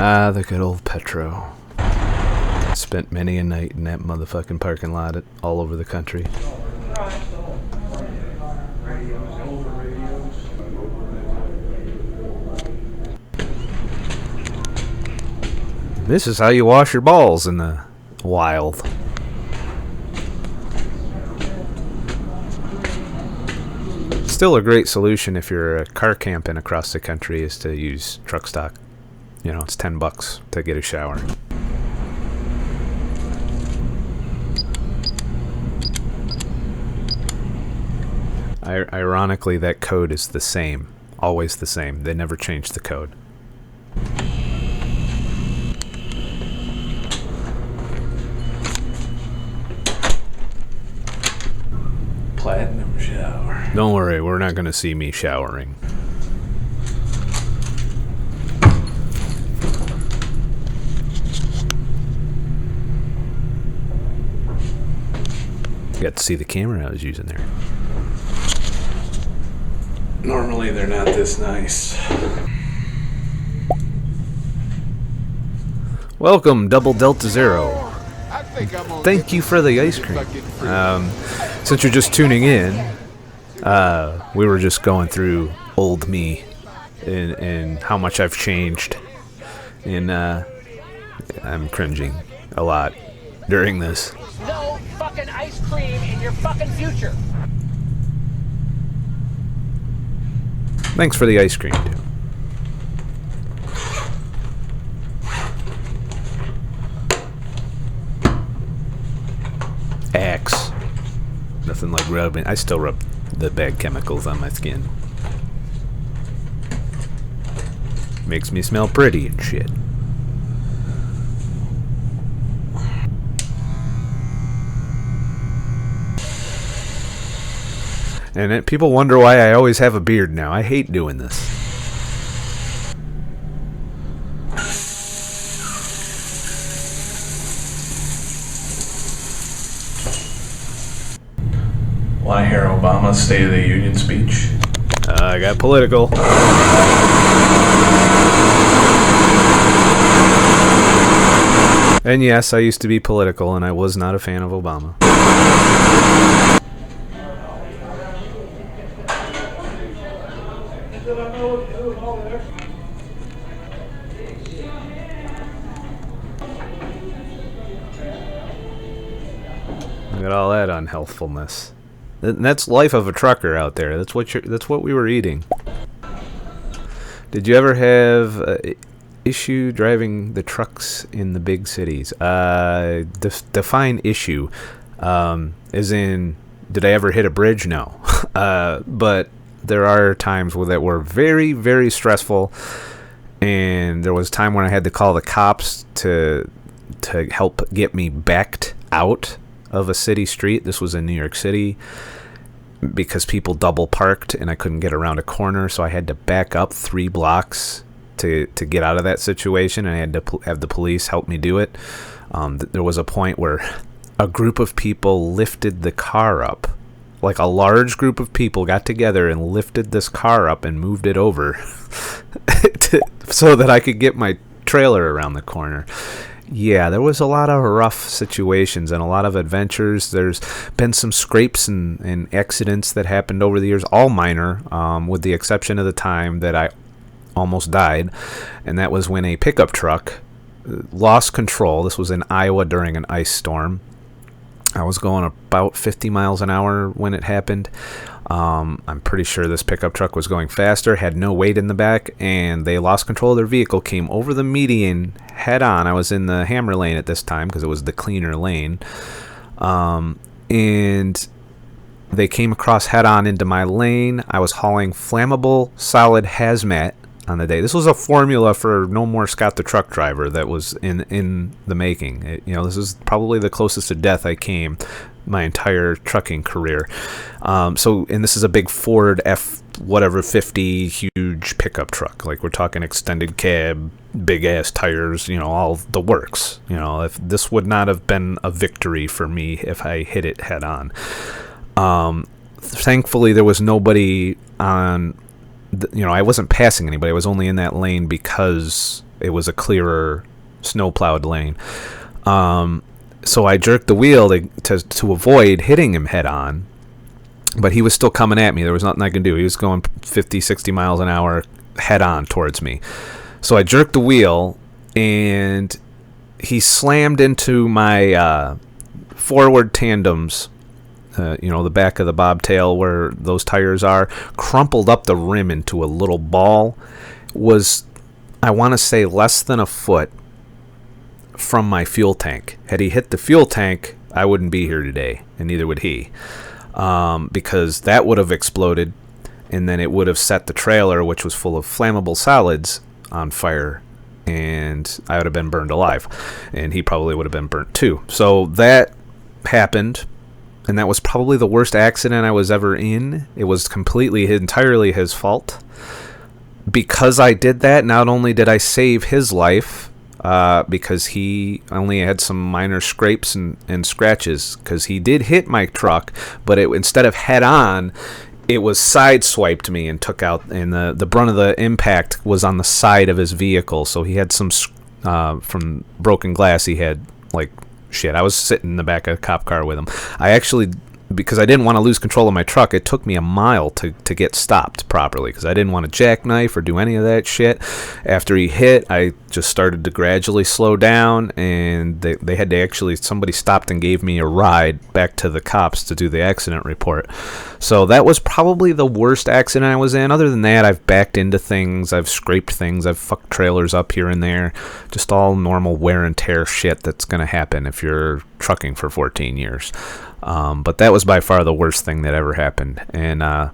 Ah, the good old Petro. Spent many a night in that motherfucking parking lot all over the country. This is how you wash your balls in the wild. Still a great solution if you're car camping across the country is to use truck stock. It's $10 to get a shower. Ironically, that code is the same. Always the same. They never change the code. Platinum shower. Don't worry, we're not going to see me showering. got to see the camera I was using there. Normally they're not this nice. Welcome, Double Delta Zero. Thank you for the ice cream. Since you're just tuning in, we were just going through old me and how much I've changed. And I'm cringing a lot during this. No fucking ice cream in your fucking future. Thanks for the ice cream, too. Axe. Nothing like rubbing. I still rub the bad chemicals on my skin. Makes me smell pretty and shit. And people wonder why I always have a beard now. I hate doing this. Want to hear Obama's State of the Union speech? I got political. And yes, I used to be political, and I was not a fan of Obama. Look at all that unhealthfulness. And that's life of a trucker out there. That's what we were eating. Did you ever have issue driving the trucks in the big cities? Define issue. As in, did I ever hit a bridge? No. But there are times that were very, very stressful. And there was a time when I had to call the cops to help get me backed out of a city street. This was in New York City because people double parked and I couldn't get around a corner, so I had to back up 3 blocks to get out of that situation, and I had to have the police help me do it. There was a point where a group of people lifted the car up. Like a large group of people got together and lifted this car up and moved it over so that I could get my trailer around the corner. Yeah, there was a lot of rough situations and a lot of adventures. There's been some scrapes and accidents that happened over the years, all minor, with the exception of the time that I almost died, and that was when a pickup truck lost control. This was in Iowa during an ice storm. I was going about 50 miles an hour when it happened. I'm pretty sure this pickup truck was going faster, had no weight in the back, and they lost control of their vehicle, came over the median head on. I was in the hammer lane at this time because it was the cleaner lane. And they came across head on into my lane. I was hauling flammable solid hazmat on the day. This was a formula for No More Scott the Truck Driver that was in the making. This is probably the closest to death I came my entire trucking career. And this is a big Ford F-50 huge pickup truck. Like, we're talking extended cab, big ass tires, all the works. If this would not have been a victory for me if I hit it head on. Thankfully, there was nobody on. I wasn't passing anybody. I was only in that lane because it was a clearer snow-plowed lane. So I jerked the wheel to avoid hitting him head on, but he was still coming at me. There was nothing I could do. He was going 50, 60 miles an hour head on towards me. So I jerked the wheel, and he slammed into my forward tandems. The back of the bobtail where those tires are, crumpled up the rim into a little ball. Was, I want to say, less than a foot from my fuel tank. Had he hit the fuel tank, I wouldn't be here today, and neither would he, because that would have exploded, and then it would have set the trailer, which was full of flammable solids, on fire, and I would have been burned alive, and he probably would have been burnt too. So that happened. And that was probably the worst accident I was ever in. It was entirely his fault. Because I did that, not only did I save his life, because he only had some minor scrapes and scratches, because he did hit my truck, but instead of head on, it was sideswiped me and took out, and the brunt of the impact was on the side of his vehicle. So he had some from broken glass. He had like shit. I was sitting in the back of a cop car with him. I actually, because I didn't want to lose control of my truck, it took me a mile to get stopped properly, because I didn't want to jackknife or do any of that shit. After he hit, I just started to gradually slow down, and they had to actually, somebody stopped and gave me a ride back to the cops to do the accident report. So that was probably the worst accident I was in. Other than that, I've backed into things, I've scraped things, I've fucked trailers up here and there. Just all normal wear and tear shit that's going to happen if you're trucking for 14 years. But that was by far the worst thing that ever happened. And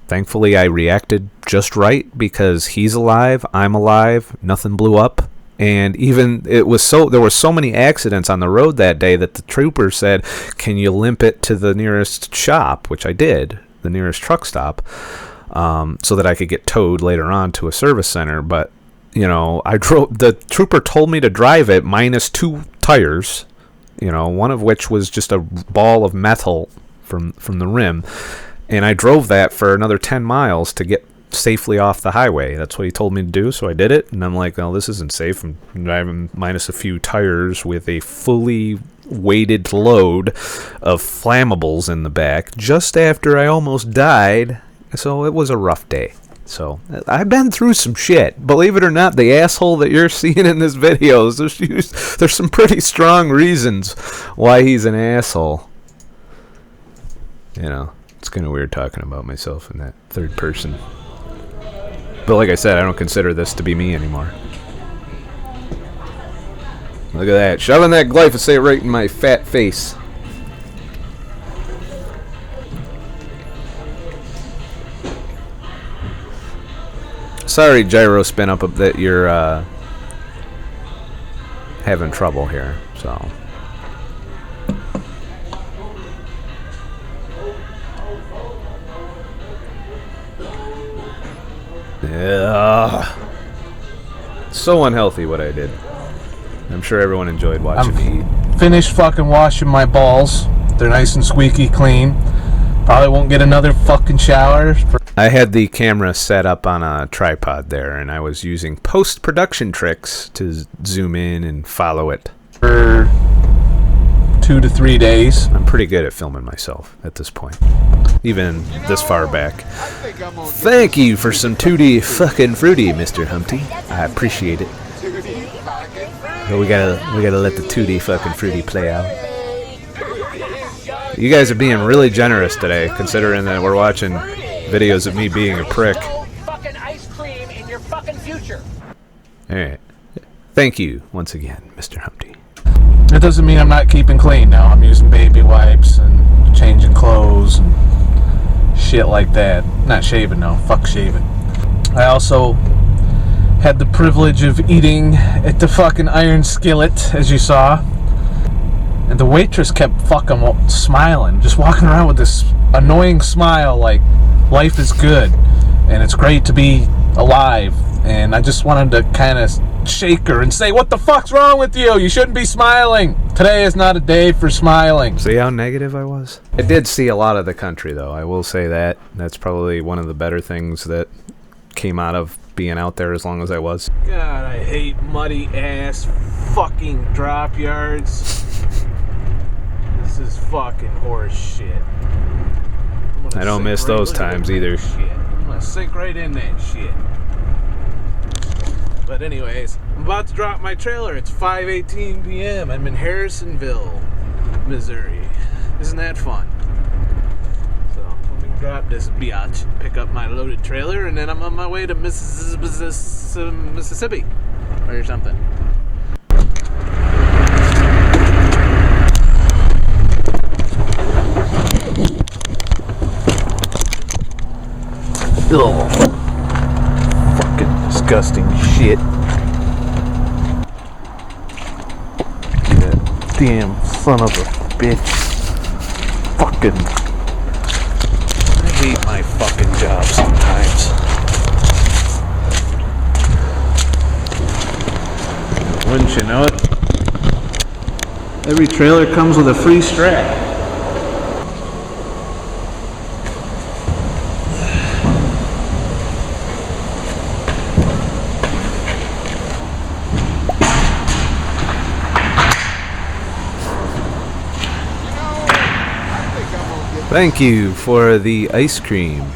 thankfully I reacted just right, because he's alive, I'm alive, nothing blew up. And even there were so many accidents on the road that day that the trooper said, can you limp it to the nearest shop, which I did, the nearest truck stop, so that I could get towed later on to a service center. But, you know, the trooper told me to drive it minus 2 tires, you know, one of which was just a ball of metal from the rim. And I drove that for another 10 miles to get safely off the highway. That's what he told me to do, so I did it. And I'm like, well, this isn't safe. I'm driving minus a few tires with a fully weighted load of flammables in the back just after I almost died. So it was a rough day. So I've been through some shit. Believe it or not, the asshole that you're seeing in this video, there's some pretty strong reasons why he's an asshole. You know, it's kind of weird talking about myself in that third person. But like I said, I don't consider this to be me anymore. Look at that. Shoving that glyphosate right in my fat face. Sorry, gyro spin up that you're having trouble here. So. Yeah. So unhealthy what I did. I'm sure everyone enjoyed watching me eat. Finished fucking washing my balls. They're nice and squeaky clean. Probably won't get another fucking shower. I had the camera set up on a tripod there, and I was using post-production tricks to zoom in and follow it. For 2 to 3 days. I'm pretty good at filming myself at this point, even this far back. Thank you for some Tutti fucking fruity, Mr. Humpty. I appreciate it. But we gotta let the Tutti fucking fruity play out. You guys are being really generous today, considering that we're watching videos of me being a prick. Fucking ice cream in your fucking future. Alright. Thank you once again, Mr. Humpty. That doesn't mean I'm not keeping clean now. I'm using baby wipes and changing clothes and shit like that. Not shaving, no. Fuck shaving. I also had the privilege of eating at the fucking Iron Skillet, as you saw. And the waitress kept fucking smiling, just walking around with this annoying smile like life is good and it's great to be alive. And I just wanted to kind of shake her and say, what the fuck's wrong with you? You shouldn't be smiling. Today is not a day for smiling. See how negative I was? I did see a lot of the country, though. I will say that. That's probably one of the better things that came out of being out there as long as I was. God, I hate muddy ass fucking drop yards. This is fucking horse shit. I don't miss those times either. I'm gonna sink right in that shit. But anyways, I'm about to drop my trailer. It's 5:18 p.m. I'm in Harrisonville, Missouri. Isn't that fun? So let me drop this biatch, pick up my loaded trailer, and then I'm on my way to Mississippi or something. Oh, fucking disgusting shit. That damn son of a bitch. Fucking. I hate my fucking job sometimes. Wouldn't you know it? Every trailer comes with a free strap. Thank you for the ice cream.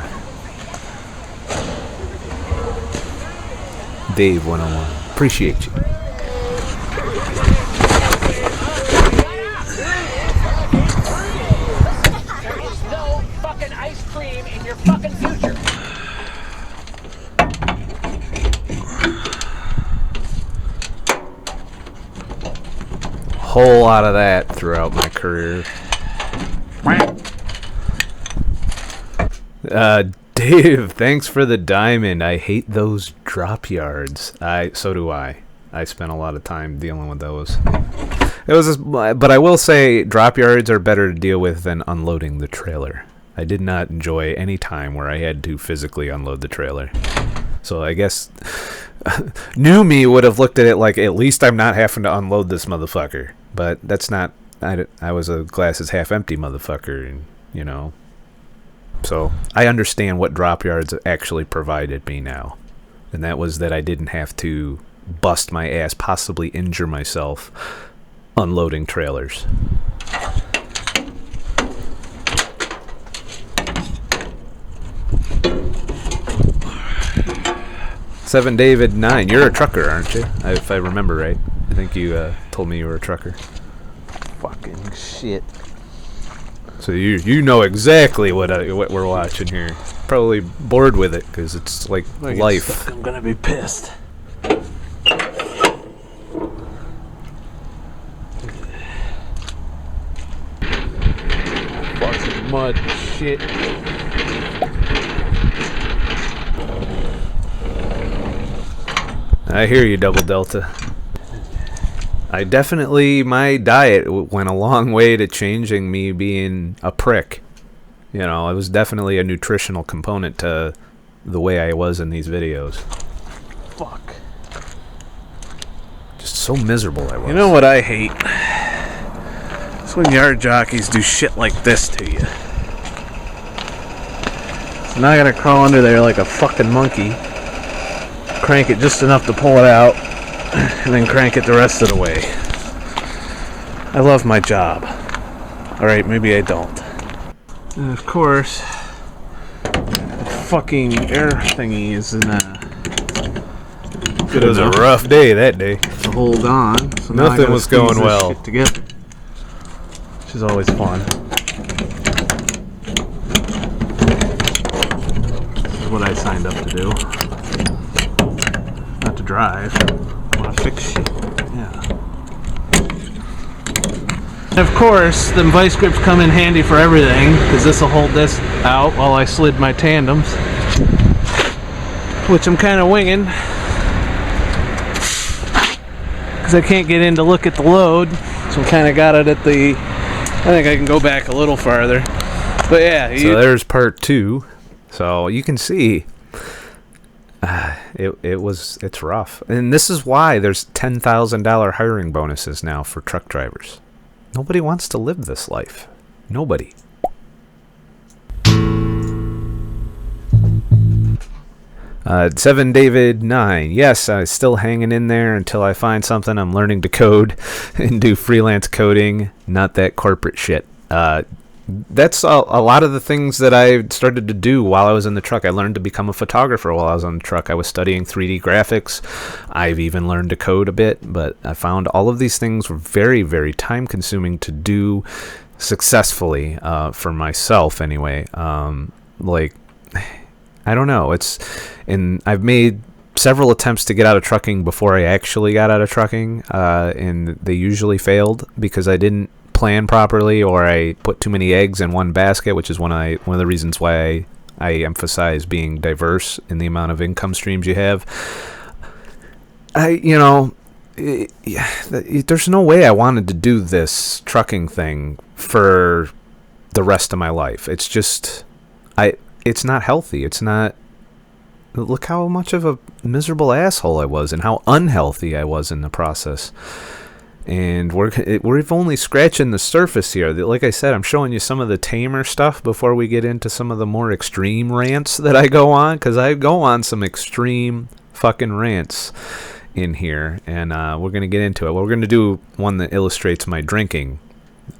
Dave 101. Appreciate you. There is no fucking ice cream in your fucking future. Whole lot of that throughout my career. Dave, thanks for the diamond. I hate those drop yards. So do I. I spent a lot of time dealing with those. But I will say drop yards are better to deal with than unloading the trailer. I did not enjoy any time where I had to physically unload the trailer. So I guess new me would have looked at it like, at least I'm not having to unload this motherfucker. But that's not. I was a glasses half empty motherfucker, and you know. So I understand what drop yards actually provided me now, and that was that I didn't have to bust my ass, possibly injure myself, unloading trailers. Seven David 9. You're a trucker, aren't you? If I remember right. I think you told me you were a trucker. Fucking shit. So you know exactly what we're watching here. Probably bored with it because it's like life. I'm gonna be pissed. Fucking mud shit. I hear you, Double Delta. My diet went a long way to changing me being a prick. You know, it was definitely a nutritional component to the way I was in these videos. Fuck. Just so miserable I was. You know what I hate? It's when yard jockeys do shit like this to you. So now I gotta crawl under there like a fucking monkey, crank it just enough to pull it out, and then crank it the rest of the way. I love my job. Alright, maybe I don't. And of course, the fucking air thingy is in It was a rough day that day. to hold on. So now I Nothing gotta was going squeeze this well. shit together, which is always fun. This is what I signed up to do. Not to drive. I want to fix shit. Yeah. And of course, the vice grips come in handy for everything, because this will hold this out while I slid my tandems, which I'm kind of winging, because I can't get in to look at the load, so I kind of got it at the. I think I can go back a little farther, but yeah. So there's part 2. So you can see. It's rough, and this is why there's $10,000 hiring bonuses now for truck drivers. Nobody wants to live this life. Nobody. Seven David 9. Yes, I'm still hanging in there until I find something. I'm learning to code and do freelance coding, not that corporate shit. That's a lot of the things that I started to do while I was in the truck. I learned to become a photographer while I was on the truck. I was studying 3D graphics. I've even learned to code a bit, but I found all of these things were very, very time consuming to do successfully, for myself anyway. I don't know. I've made several attempts to get out of trucking before I actually got out of trucking, and they usually failed because I didn't plan properly, or I put too many eggs in one basket, which is one of the reasons why I emphasize being diverse in the amount of income streams you have. There's no way I wanted to do this trucking thing for the rest of my life. It's just, it's not healthy. It's not look how much of a miserable asshole I was and how unhealthy I was in the process. And we're only scratching the surface here. Like I said, I'm showing you some of the tamer stuff before we get into some of the more extreme rants that I go on, because I go on some extreme fucking rants in here, and we're going to get into it. We're going to do one that illustrates my drinking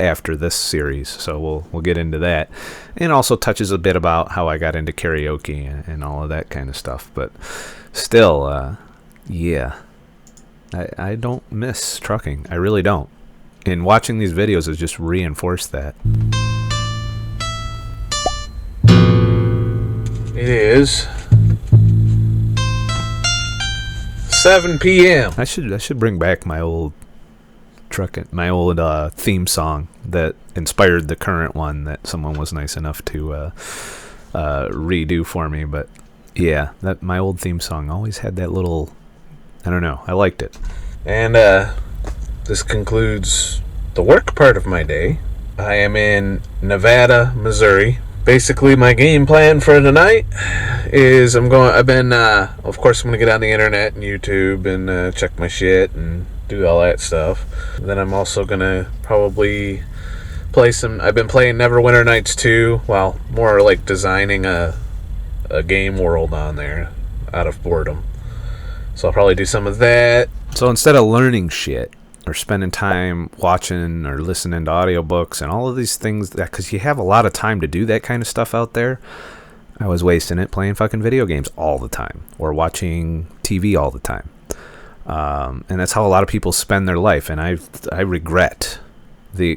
after this series, so we'll get into that, and also touches a bit about how I got into karaoke and all of that kind of stuff. But still, yeah, I don't miss trucking. I really don't. And watching these videos has just reinforced that. It is 7 p.m. I should bring back my old theme song that inspired the current one that someone was nice enough to redo for me. But yeah, that my old theme song always had that little, I don't know, I liked it. And this concludes the work part of my day. I am in Nevada, Missouri. Basically, my game plan for tonight is of course, I'm going to get on the internet and YouTube and check my shit and do all that stuff. Then I'm also going to probably play I've been playing Neverwinter Nights 2, well, more like designing a game world on there out of boredom. So I'll probably do some of that. So instead of learning shit or spending time watching or listening to audiobooks and all of these things, because you have a lot of time to do that kind of stuff out there, I was wasting it playing fucking video games all the time or watching TV all the time. And that's how a lot of people spend their life. And I regret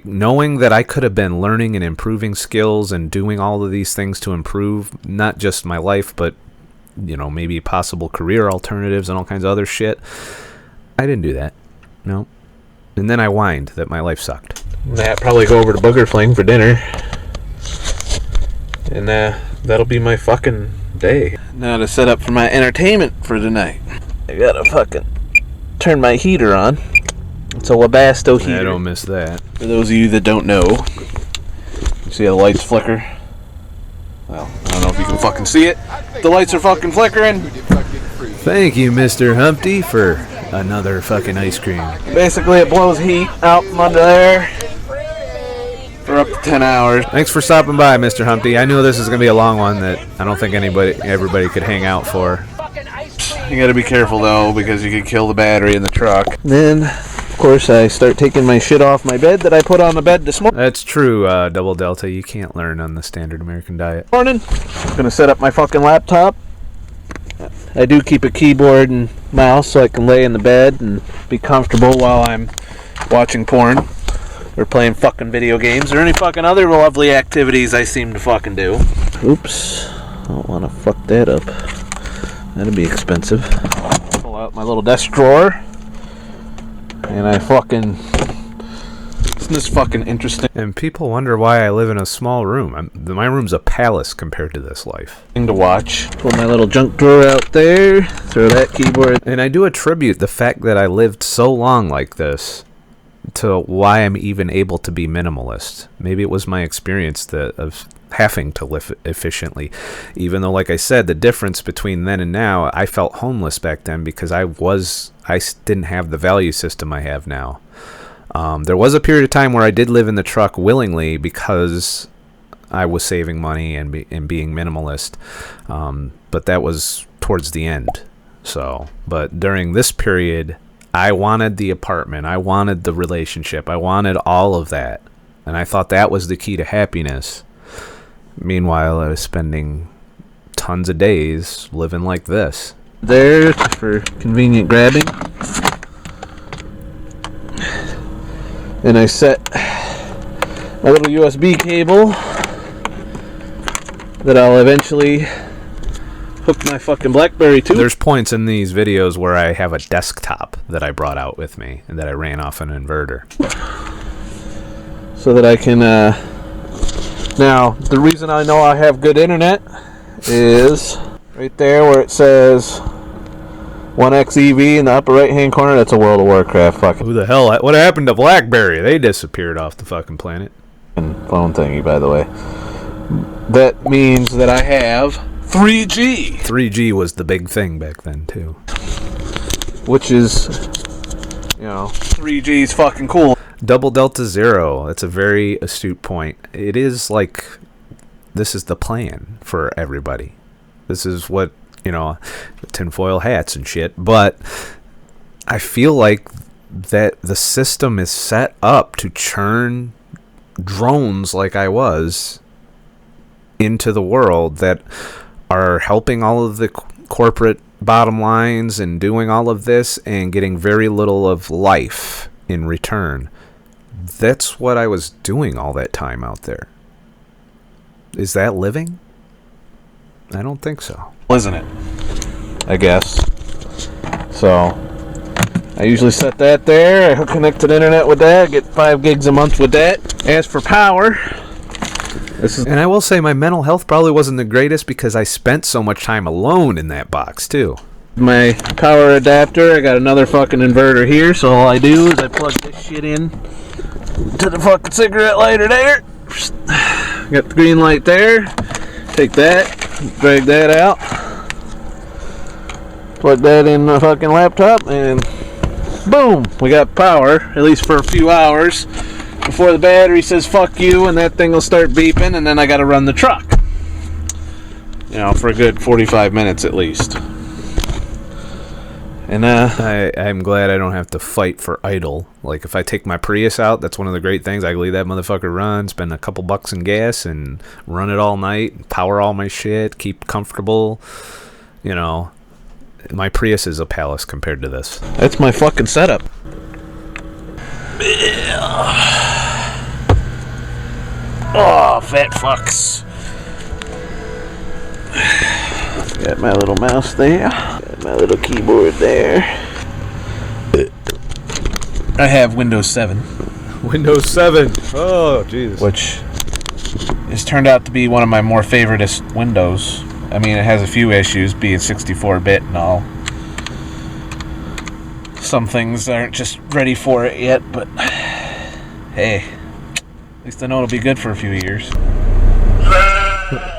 knowing that I could have been learning and improving skills and doing all of these things to improve not just my life, but maybe possible career alternatives and all kinds of other shit. I didn't do that. No. And then I whined that my life sucked. I'll probably go over to Booger Fling for dinner. And that'll be my fucking day. Now to set up for my entertainment for tonight, I gotta fucking turn my heater on. It's a Webasto heater. I don't miss that. For those of you that don't know, you see how the lights flicker? Well, I don't know if you can fucking see it. The lights are fucking flickering. Thank you, Mr. Humpty, for another fucking ice cream. Basically, it blows heat out from under there for up to 10 hours. Thanks for stopping by, Mr. Humpty. I knew this was going to be a long one that I don't think everybody could hang out for. You gotta be careful, though, because you could kill the battery in the truck. Then, of course, I start taking my shit off my bed that I put on the bed this morning. That's true, Double Delta. You can't learn on the standard American diet. I'm gonna set up my fucking laptop. I do keep a keyboard and mouse so I can lay in the bed and be comfortable while I'm watching porn or playing fucking video games or any fucking other lovely activities I seem to fucking do. Oops. I don't want to fuck that up. That'd be expensive. Pull out my little desk drawer and I fucking... Isn't this fucking interesting? And people wonder why I live in a small room. My room's a palace compared to this life. Thing to watch. Pull my little junk drawer out there. Throw that keyboard. And I do attribute the fact that I lived so long like this to why I'm even able to be minimalist. Maybe it was my experience of having to live efficiently. Even though, like I said, the difference between then and now, I felt homeless back then because I didn't have the value system I have now. There was a period of time where I did live in the truck willingly because I was saving money and being minimalist, but that was towards the end. But during this period, I wanted the apartment, I wanted the relationship, I wanted all of that, and I thought that was the key to happiness. Meanwhile, I was spending tons of days living like this. There for convenient grabbing. And I set my little USB cable that I'll eventually hook my fucking BlackBerry to. There's points in these videos where I have a desktop that I brought out with me and that I ran off an inverter. So that I can... Now, the reason I know I have good internet is right there where it says 1XEV in the upper right-hand corner. That's a World of Warcraft fucking... Who the hell? What happened to BlackBerry? They disappeared off the fucking planet. Phone thingy, by the way. That means that I have 3G. 3G was the big thing back then, too. Which is, 3G is fucking cool. Double Delta Zero. That's a very astute point. It is like, this is the plan for everybody. This is what, tinfoil hats and shit. But I feel like that the system is set up to churn drones like I was into the world that are helping all of the corporate bottom lines and doing all of this and getting very little of life in return. That's what I was doing all that time out there. Is that living? I don't think so. Isn't it? I guess. So, I usually set that there. I connect to the internet with that. Get 5 gigs a month with that. As for power, and I will say my mental health probably wasn't the greatest because I spent so much time alone in that box too. My power adapter. I got another fucking inverter here, so all I do is I plug this shit in to the fucking cigarette lighter there. Got the green light there. Take that, drag that out, plug that in the fucking laptop, and boom, we got power, at least for a few hours before the battery says fuck you, and that thing will start beeping, and then I gotta run the truck, for a good 45 minutes at least. And I'm glad I don't have to fight for idle. Like, if I take my Prius out, that's one of the great things. I can leave that motherfucker run, spend a couple bucks in gas, and run it all night, power all my shit, keep comfortable. My Prius is a palace compared to this. That's my fucking setup. Oh, fat fucks. Got my little mouse there. Got my little keyboard there. I have Windows 7. Windows 7. Oh, Jesus. Which has turned out to be one of my more favoritist Windows. I mean, it has a few issues, being 64-bit and all. Some things aren't just ready for it yet, but hey, at least I know it'll be good for a few years.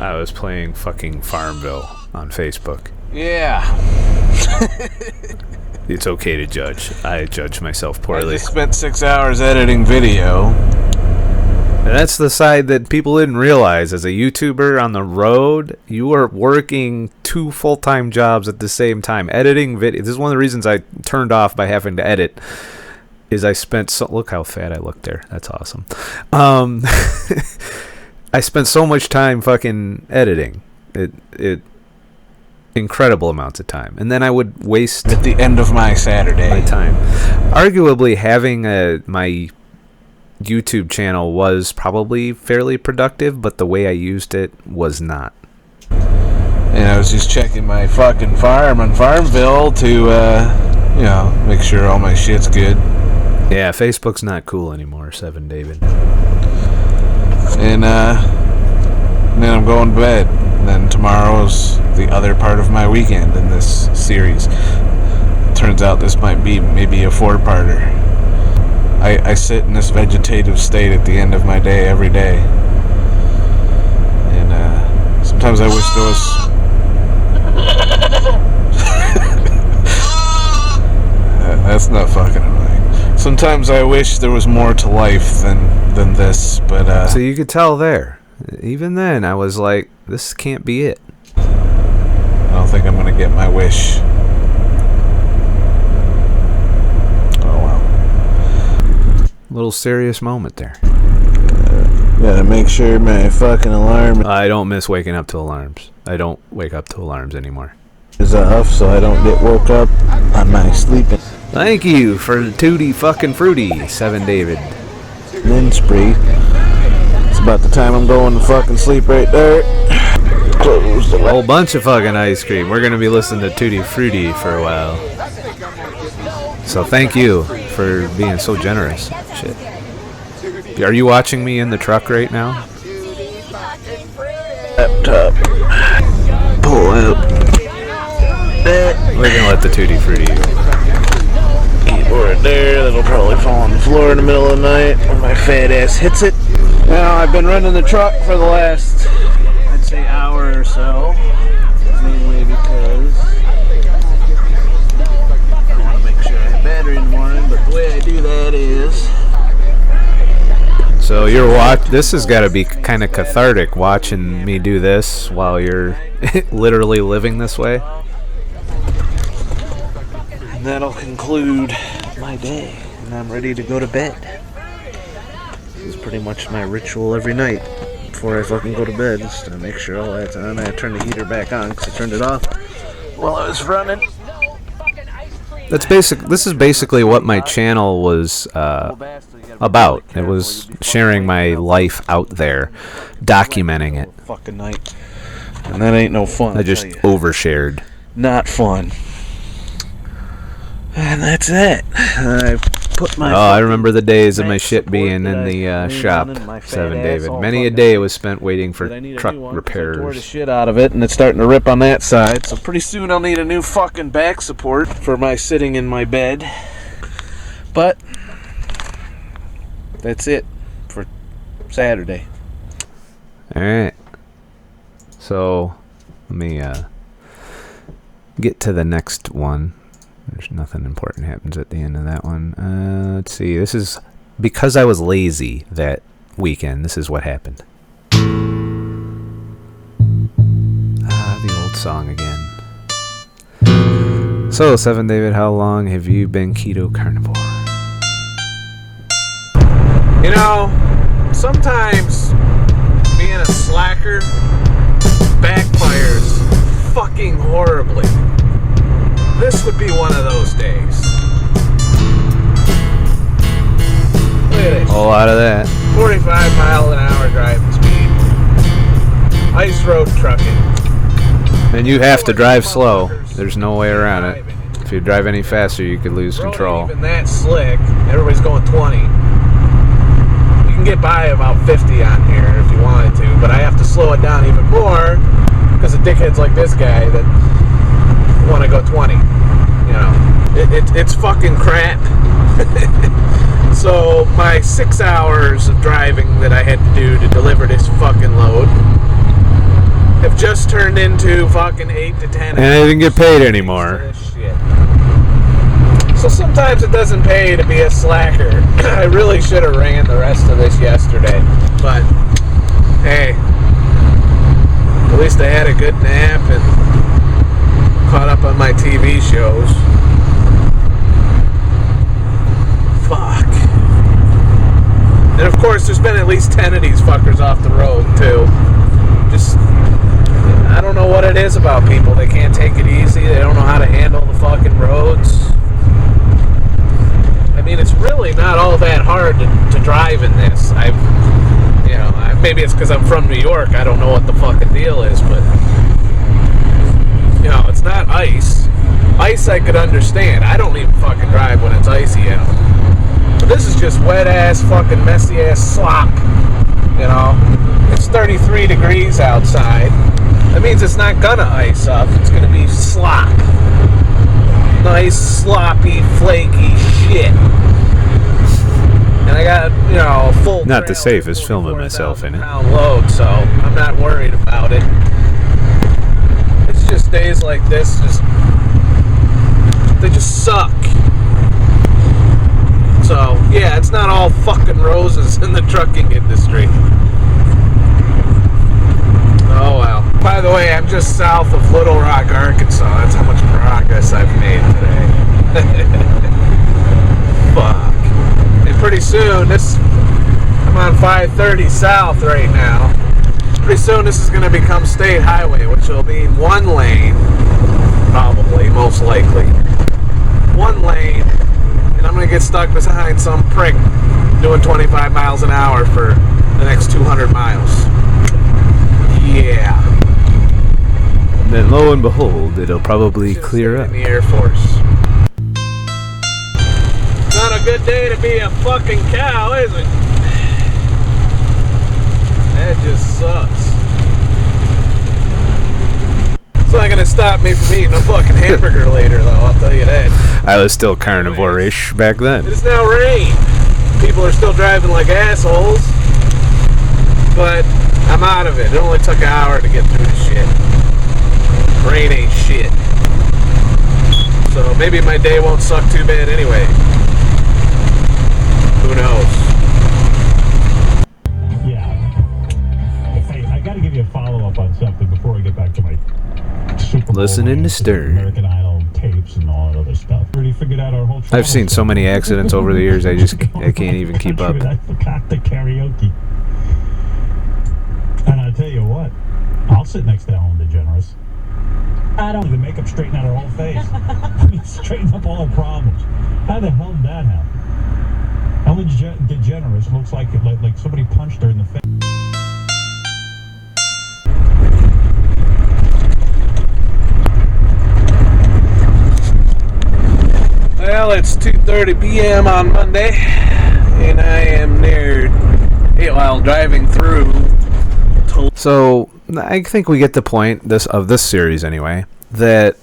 I was playing fucking Farmville on Facebook. Yeah. It's okay to judge. I judge myself poorly. I just spent 6 hours editing video. And that's the side that people didn't realize. As a YouTuber on the road, you are working 2 full-time jobs at the same time. Editing video. This is one of the reasons I turned off by having to edit. Is I spent look how fat I look there. That's awesome. I spent so much time fucking editing. It incredible amounts of time. And then I would waste at the end of my Saturday my time. Arguably having my YouTube channel was probably fairly productive, but the way I used it was not. And I was just checking my fucking farm on Farmville to make sure all my shit's good. Yeah, Facebook's not cool anymore, 7 David. And then I'm going to bed. And then tomorrow's the other part of my weekend in this series. Turns out this might be maybe a 4-parter. I sit in this vegetative state at the end of my day every day. And sometimes I wish there was... That's not fucking annoying. Sometimes I wish there was more to life than this, but... So you could tell there. Even then, I was like, this can't be it. I don't think I'm going to get my wish. Little serious moment there. Gotta make sure my fucking alarm I don't miss waking up to alarms. I don't wake up to alarms anymore. is off so I don't get woke up on my sleeping. Thank you for the Tutti fucking fruity, 7 David. Then spree. It's about the time I'm going to fucking sleep right there. Close the A whole bunch of fucking ice cream. We're gonna be listening to Tutti Frutti for a while. So thank you for being so generous. Shit. Are you watching me in the truck right now? laptop. Pull out. We're gonna let the Tutti Frutti Keyboard there. That'll probably fall on the floor in the middle of the night when my fat ass hits it. Now I've been running the truck for the last, I'd say, hour or so. mainly because I want to make sure I have battery in the morning, but the way I do that is... So this has got to be kind of cathartic watching me do this while you're literally living this way. And that'll conclude my day, and I'm ready to go to bed. This is pretty much my ritual every night before I fucking go to bed, just to make sure all that's on. I turn the heater back on because I turned it off while I was running. This is basically what my channel was about. It was sharing my life out there, documenting it. Fucking night, and that ain't no fun. I just overshared. Not fun. And that's it. I put my. I remember the days of my shit being in the shop, 7 David. Many a day was spent waiting for truck repairs. I tore the shit out of it, and it's starting to rip on that side. So pretty soon I'll need a new fucking back support for my sitting in my bed. But that's it for Saturday. All right. So let me get to the next one. There's nothing important happens at the end of that one. Let's see. This is because I was lazy that weekend. This is what happened. The old song again. So, 7 David, how long have you been keto carnivore? You know, sometimes being a slacker backfires fucking horribly. This would be one of those days. Look at this. A lot of that. 45 mile an hour driving speed. Ice road trucking. And you have to drive slow. There's no way around it. If you drive any faster, you could lose control. Even that slick. Everybody's going 20. You can get by about 50 on here if you wanted to, but I have to slow it down even more because of dickheads like this guy that want to go 20. You know, it's fucking crap. So my 6 hours of driving that I had to do to deliver this fucking load have just turned into fucking 8 to 10. And I didn't get paid anymore. So sometimes it doesn't pay to be a slacker. I really should have ran the rest of this yesterday, but hey, at least I had a good nap and caught up on my TV shows. Fuck. And of course, there's been at least 10 of these fuckers off the road too. Just, I don't know what it is about people. They can't take it easy. They don't know how to handle the fucking roads. I mean, it's really not all that hard to drive in this. Maybe it's because I'm from New York. I don't know what the fucking deal is, but you know, it's not ice. Ice I could understand. I don't even fucking drive when it's icy out. But this is just wet ass, fucking messy ass slop. You know, it's 33 degrees outside. That means it's not gonna ice up. It's gonna be slop. Nice, sloppy, flaky shit. And I got, you know, a full. Not the safest filming myself in it. Load, so I'm not worried about it. It's just days like this, they just suck. So yeah, it's not all fucking roses in the trucking industry. Oh well. By the way, I'm just south of Little Rock, Arkansas. That's how much progress I've made today. Fuck. And pretty soon, I'm on 530 south right now. Pretty soon this is going to become state highway, which will be one lane, probably, most likely. One lane, and I'm going to get stuck behind some prick doing 25 miles an hour for the next 200 miles. Yeah. And then lo and behold, it'll probably clear up. In the Air Force. Not a good day to be a fucking cow, is it? That just sucks. It's not gonna stop me from eating a fucking hamburger later, though, I'll tell you that. I was still carnivore-ish back then. It's now rain. People are still driving like assholes. But I'm out of it. It only took an hour to get through the shit. Brain ain't shit. So maybe my day won't suck too bad anyway. Who knows? Yeah. Hey, I got to give you a follow-up on something before we get back to my Super Bowl Listening to rants, Stern. American Idol tapes and all that other stuff. Already figured out our whole I've seen so many accidents over the years, I can't even keep up. I forgot the karaoke. And I tell you what, I'll sit next to Ellen DeGeneres. I don't. The makeup straighten out her whole face. I mean, straighten up all her problems. How the hell did that happen? Ellen DeGeneres looks like somebody punched her in the face. Well, it's 2:30 p.m. on Monday, and I am near, while driving through. So I think we get the point of this series anyway. That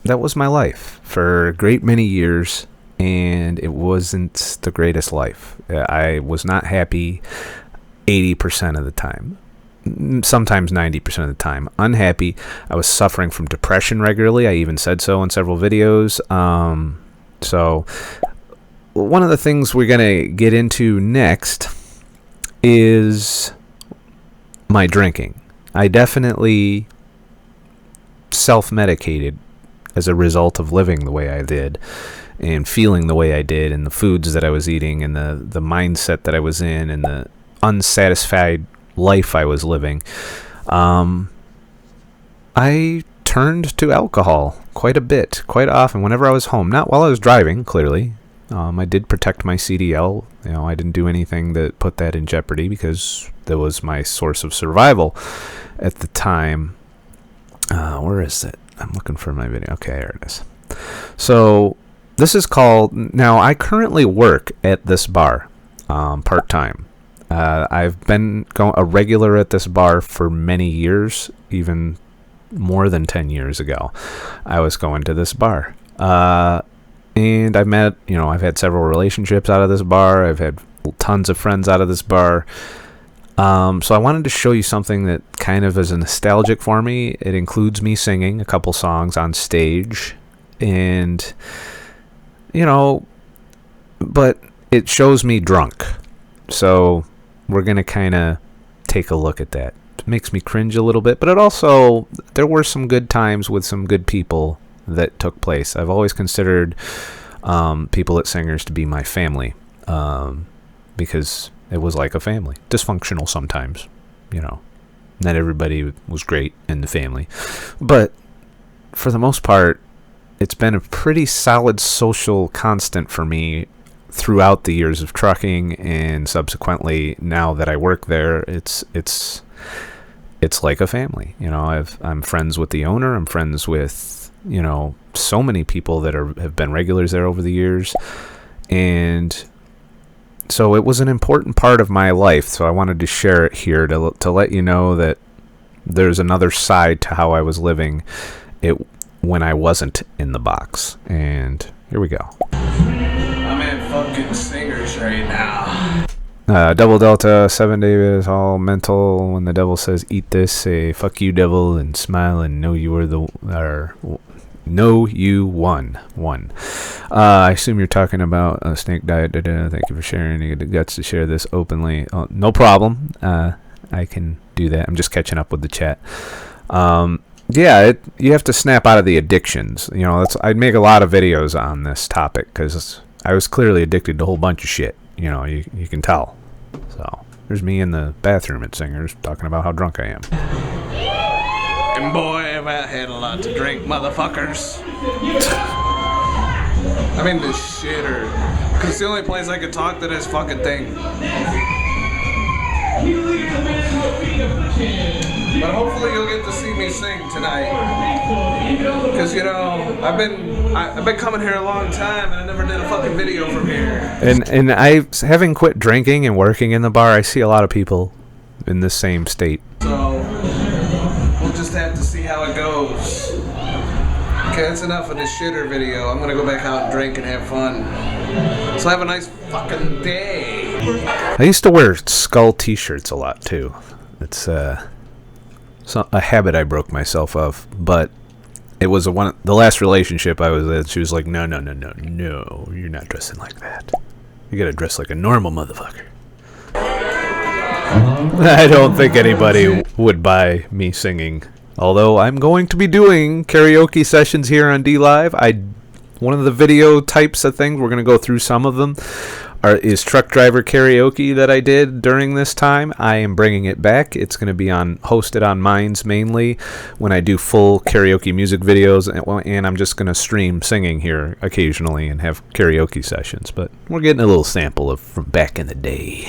was my life for a great many years, and it wasn't the greatest life. I was not happy 80% of the time. Sometimes 90% of the time. Unhappy. I was suffering from depression regularly. I even said so in several videos. So one of the things we're going to get into next is my drinking. I definitely self-medicated as a result of living the way I did and feeling the way I did and the foods that I was eating and the mindset that I was in and the unsatisfied life I was living. I turned to alcohol quite a bit, quite often, whenever I was home. Not while I was driving, clearly. I did protect my CDL. I didn't do anything that put that in jeopardy because that was my source of survival at the time. Where is it? I'm looking for my video. Okay, there it is. So this is called... Now, I currently work at this bar part-time. I've been a regular at this bar for many years, even more than 10 years ago. I was going to this bar. And I've had several relationships out of this bar. I've had tons of friends out of this bar. So I wanted to show you something that kind of is nostalgic for me. It includes me singing a couple songs on stage. And, but it shows me drunk. So we're going to kind of take a look at that. It makes me cringe a little bit, but it also, there were some good times with some good people that took place. I've always considered people at Singers to be my family because it was like a family. Dysfunctional sometimes, Not everybody was great in the family. But for the most part, it's been a pretty solid social constant for me throughout the years of trucking, and subsequently now that I work there, it's like a family. I'm friends with the owner. I'm friends with so many people that have been regulars there over the years, and so it was an important part of my life. So I wanted to share it here to let you know that there's another side to how I was living it when I wasn't in the box. And here we go. I'm at fucking Singers right now. Double Delta, 7 Davis, all mental. When the devil says eat this, say fuck you devil and smile and know you won. I assume you're talking about a snake diet. Thank you for sharing. You get the guts to share this openly. No problem. I can do that. I'm just catching up with the chat. You have to snap out of the addictions. I'd make a lot of videos on this topic because I was clearly addicted to a whole bunch of shit. You can tell. So there's me in the bathroom at Singers talking about how drunk I am. And boy, have I had a lot to drink, motherfuckers. I'm in the shitter. Because it's the only place I can talk to this fucking thing. But hopefully you'll get to see me sing tonight. Because, I've been coming here a long time and I never did a fucking video from here. And having quit drinking and working in the bar, I see a lot of people in the same state. So, we'll just have to see how it goes. Okay, that's enough of this shitter video. I'm gonna go back out and drink and have fun. So have a nice fucking day. I used to wear skull t-shirts a lot too. It's a habit I broke myself of, but it was the last relationship I was in. She was like, no, you're not dressing like that. You gotta dress like a normal motherfucker. I don't think anybody would buy me singing. Although I'm going to be doing karaoke sessions here on DLive. One of the video types of things, we're going to go through some of them, is truck driver karaoke that I did during this time. I am bringing it back. It's going to be hosted on Minds mainly when I do full karaoke music videos, and I'm just going to stream singing here occasionally and have karaoke sessions. But we're getting a little sample from back in the day.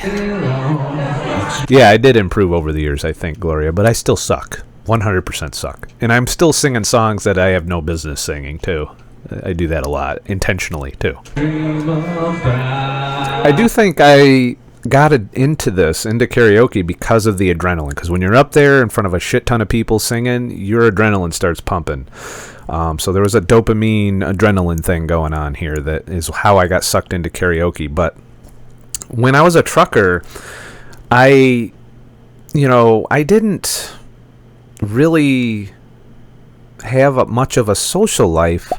Yeah, I did improve over the years, I think, Gloria, but I still suck. 100% suck. And I'm still singing songs that I have no business singing, too. I do that a lot, intentionally, too. I do think I got into karaoke because of the adrenaline. Because when you're up there in front of a shit ton of people singing, your adrenaline starts pumping. So there was a adrenaline thing going on here that is how I got sucked into karaoke. But when I was a trucker, I didn't really have much of a social life,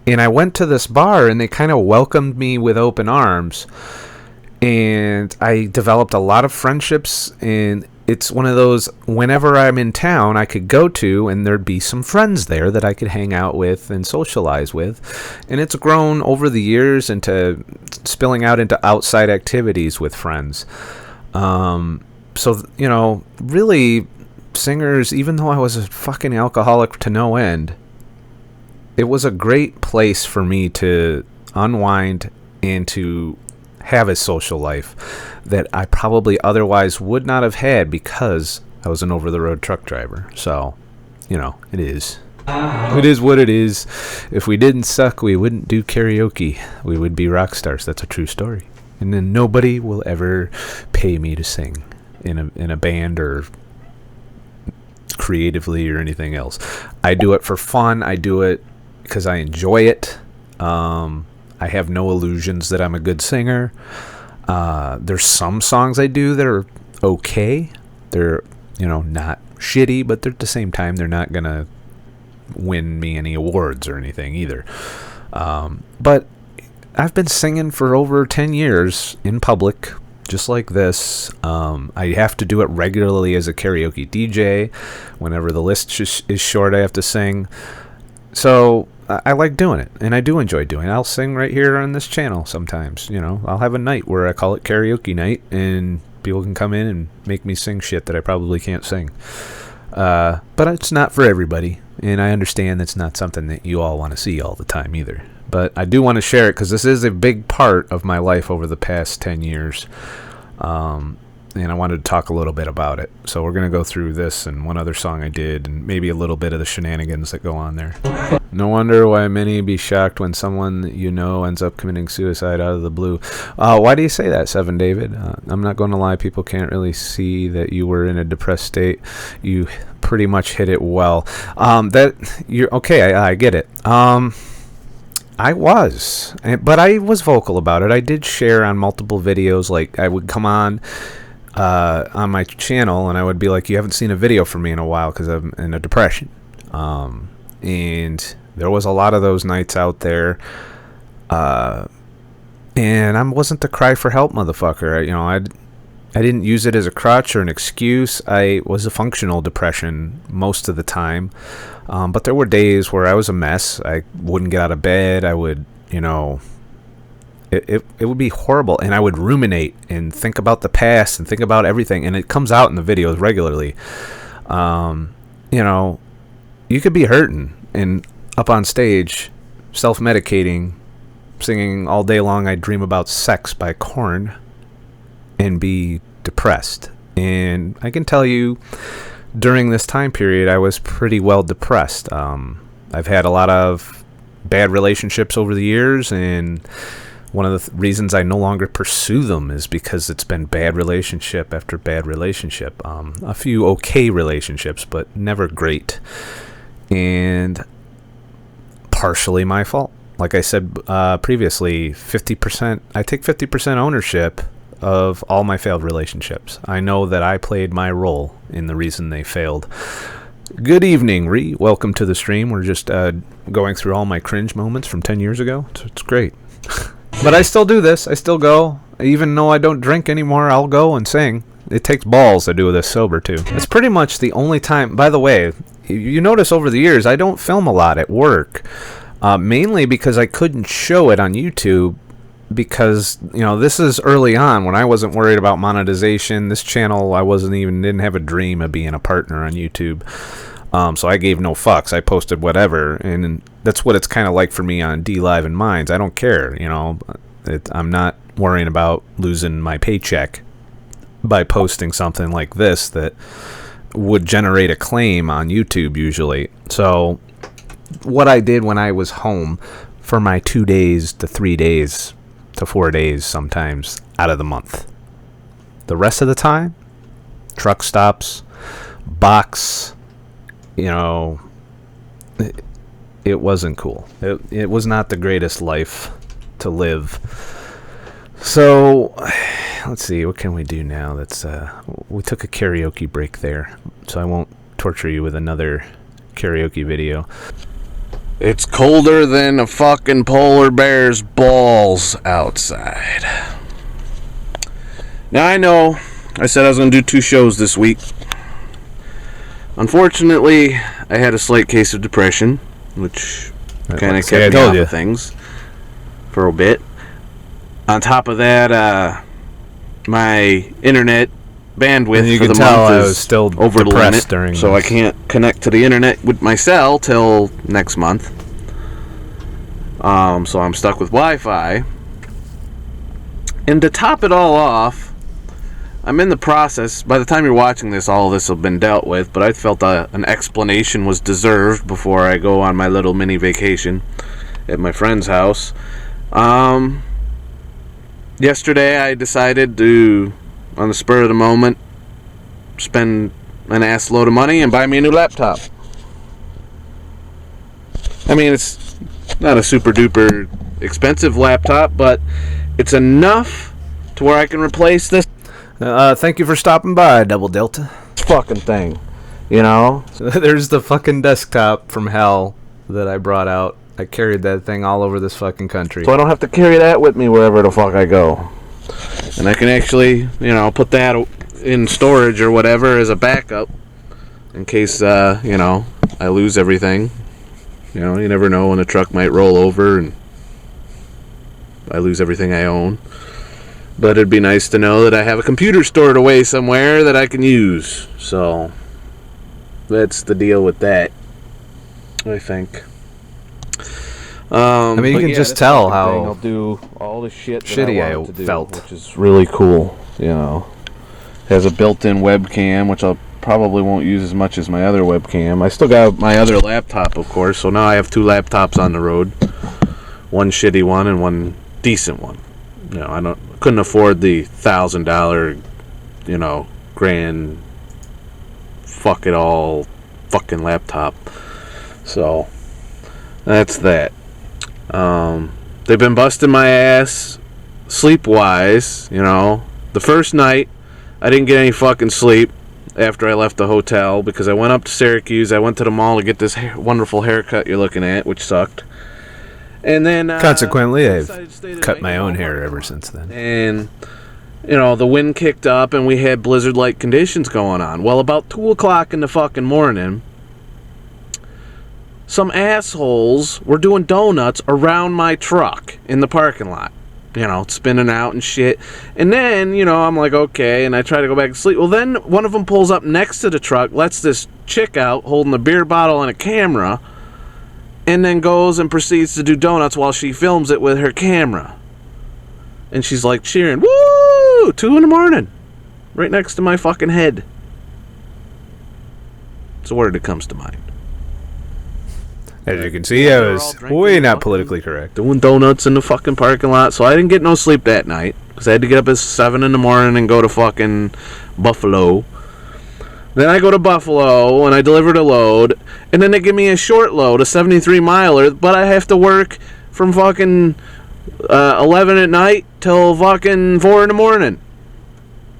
and I went to this bar and they kind of welcomed me with open arms, and I developed a lot of friendships. And it's one of those, whenever I'm in town, I could go to, and there'd be some friends there that I could hang out with and socialize with. And it's grown over the years into spilling out into outside activities with friends. So really, singers, even though I was a fucking alcoholic to no end, it was a great place for me to unwind and to have a social life that I probably otherwise would not have had because I was an over-the-road truck driver. So, it is. It is what it is. If we didn't suck, we wouldn't do karaoke. We would be rock stars. That's a true story. And then nobody will ever pay me to sing in a band or creatively or anything else. I do it for fun. I do it because I enjoy it. I have no illusions that I'm a good singer. There's some songs I do that are okay. They're, not shitty, but they're at the same time, they're not going to win me any awards or anything either. But I've been singing for over 10 years in public, just like this. I have to do it regularly as a karaoke DJ. Whenever the list is short, I have to sing. So I like doing it, and I do enjoy doing it. I'll sing right here on this channel sometimes. I'll have a night where I call it karaoke night, and people can come in and make me sing shit that I probably can't sing. But it's not for everybody, and I understand that's not something that you all want to see all the time either. But I do want to share it because this is a big part of my life over the past 10 years. And I wanted to talk a little bit about it. So we're going to go through this and one other song I did, and maybe a little bit of the shenanigans that go on there. No wonder why many be shocked when someone ends up committing suicide out of the blue. Why do you say that, Seven David? I'm not going to lie. People can't really see that you were in a depressed state. You pretty much hit it well. I get it. I was, but I was vocal about it. I did share on multiple videos. Like, I would come on my channel and I would be like, you haven't seen a video from me in a while because I'm in a depression. And there was a lot of those nights out there. And I wasn't the cry for help motherfucker. I didn't use it as a crutch or an excuse. I was a functional depression most of the time. But there were days where I was a mess. I wouldn't get out of bed. I would, it would be horrible. And I would ruminate and think about the past and think about everything. And it comes out in the videos regularly. You could be hurting and up on stage, self-medicating, singing all day long, I Dream About Sex by Korn, and be depressed. And I can tell you, during this time period, I was pretty well depressed. I've had a lot of bad relationships over the years, and one of the reasons I no longer pursue them is because it's been bad relationship after bad relationship. A few okay relationships, but never great. And partially my fault. Like I said previously, I take 50% ownership of all my failed relationships. I know that I played my role in the reason they failed. Good evening, Ree. Welcome to the stream. We're just going through all my cringe moments from 10 years ago. It's great. But I still do this. I still go. Even though I don't drink anymore, I'll go and sing. It takes balls to do this sober, too. It's pretty much the only time... By the way, you notice over the years, I don't film a lot at work. Mainly because I couldn't show it on YouTube. Because, you know, this is early on when I wasn't worried about monetization. This channel, I didn't have a dream of being a partner on YouTube. So I gave no fucks. I posted whatever. And that's what it's kind of like for me on DLive and Minds. I don't care, you know. I'm not worrying about losing my paycheck by posting something like this that would generate a claim on YouTube usually. So what I did when I was home for my 2 days to 3 days to 4 days sometimes out of the month. The rest of the time, truck stops, box, you know, it wasn't cool. It was not the greatest life to live. So, let's see, what can we do now? We took a karaoke break there, so I won't torture you with another karaoke video. It's colder than a fucking polar bear's balls outside. Now I know I said I was going to do 2 shows this week. Unfortunately, I had a slight case of depression, which kind of kept me off of things for a bit. On top of that, my internet bandwidth for the month is still over the limit, so I can't connect to the internet with my cell till next month. So I'm stuck with Wi-Fi. And to top it all off, I'm in the process. By the time you're watching this, all of this will have been dealt with, but I felt an explanation was deserved before I go on my little mini vacation at my friend's house. Yesterday I decided to, on the spur of the moment, spend an ass load of money and buy me a new laptop. I mean, it's not a super duper expensive laptop, but it's enough to where I can replace this thank you for stopping by, Double Delta. fucking thing, you know? So there's the fucking desktop from hell that I brought out. I carried that thing all over this fucking country. So I don't have to carry that with me wherever the fuck I go. And I can actually, you know, put that in storage or whatever as a backup in case, you know, I lose everything. You know, you never know when a truck might roll over and I lose everything I own. But it'd be nice to know that I have a computer stored away somewhere that I can use. So that's the deal with that, I think. I mean, you can just tell how I'll do all the shit that shitty I want to do, felt, which is really cool. You know, has a built-in webcam, which I probably won't use as much as my other webcam. I still got my other laptop, of course, so now I have 2 laptops on the road, one shitty one and one decent one. You know, I couldn't afford the $1,000, you know, grand fuck it all fucking laptop. So that's that. They've been busting my ass sleep-wise, you know. The first night, I didn't get any fucking sleep after I left the hotel because I went up to Syracuse. I went to the mall to get this wonderful haircut you're looking at, which sucked. And then consequently, I've cut my own hair ever since then. And, you know, the wind kicked up and we had blizzard-like conditions going on. Well, about 2 o'clock in the fucking morning, some assholes were doing donuts around my truck in the parking lot. You know, spinning out and shit. And then, you know, I'm like, okay, and I try to go back to sleep. Well, then one of them pulls up next to the truck, lets this chick out holding a beer bottle and a camera, and then goes and proceeds to do donuts while she films it with her camera. And she's like cheering, woo! 2 in the morning. Right next to my fucking head. It's a word that comes to mind. As you can see, I was way not politically correct. Doing donuts in the fucking parking lot, so I didn't get no sleep that night. Because I had to get up at 7 in the morning and go to fucking Buffalo. Then I go to Buffalo and I deliver the load. And then they give me a short load, a 73-miler, but I have to work from fucking 11 at night till fucking 4 in the morning.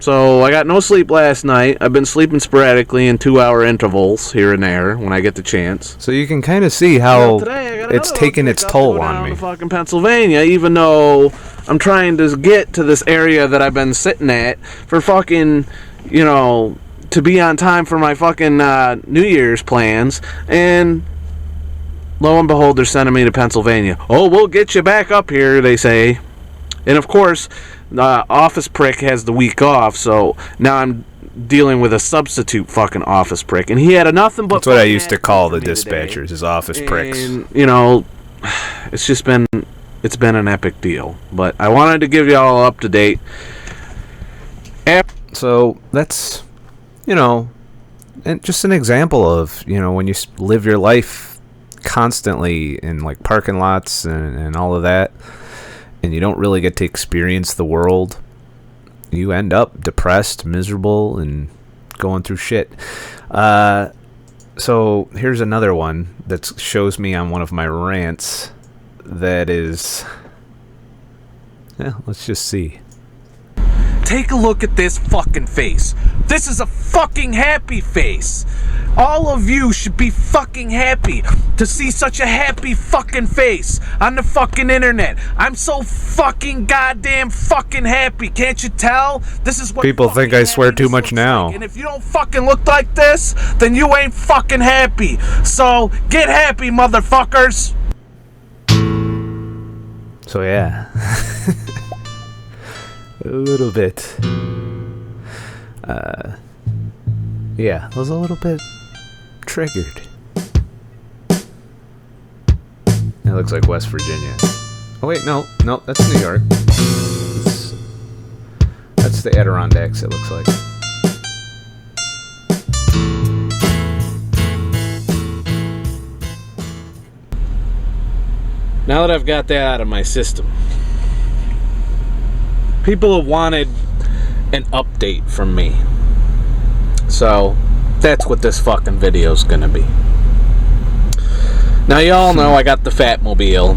So I got no sleep last night. I've been sleeping sporadically in 2-hour intervals here and there when I get the chance. So you can kind of see how Today, I got it's another taken one its picked up toll to go on down me. to fucking Pennsylvania, even though I'm trying to get to this area that I've been sitting at for fucking, you know, to be on time for my fucking New Year's plans, and lo and behold, they're sending me to Pennsylvania. Oh, we'll get you back up here, they say. And of course, office prick has the week off, so now I'm dealing with a substitute fucking office prick, and he had nothing but. That's what I used to call the dispatchers, is office pricks. And you know, it's been an epic deal. But I wanted to give you all up to date. So that's, you know, and just an example of, you know, when you live your life constantly in like parking lots and all of that, and you don't really get to experience the world, you end up depressed, miserable, and going through shit. So here's another one that shows me on one of my rants that is, yeah, let's just see. Take a look at this fucking face. This is a fucking happy face. All of you should be fucking happy to see such a happy fucking face on the fucking internet. I'm so fucking goddamn fucking happy. Can't you tell? This is what people think I swear too much now. like. And if you don't fucking look like this, then you ain't fucking happy. So get happy, motherfuckers. So yeah. A little bit. Yeah, I was a little bit triggered. It looks like West Virginia. Oh wait, no, that's New York. That's the Adirondacks, it looks like. Now that I've got that out of my system, people have wanted an update from me. So that's what this fucking video's gonna be. Now y'all know I got the Fatmobile,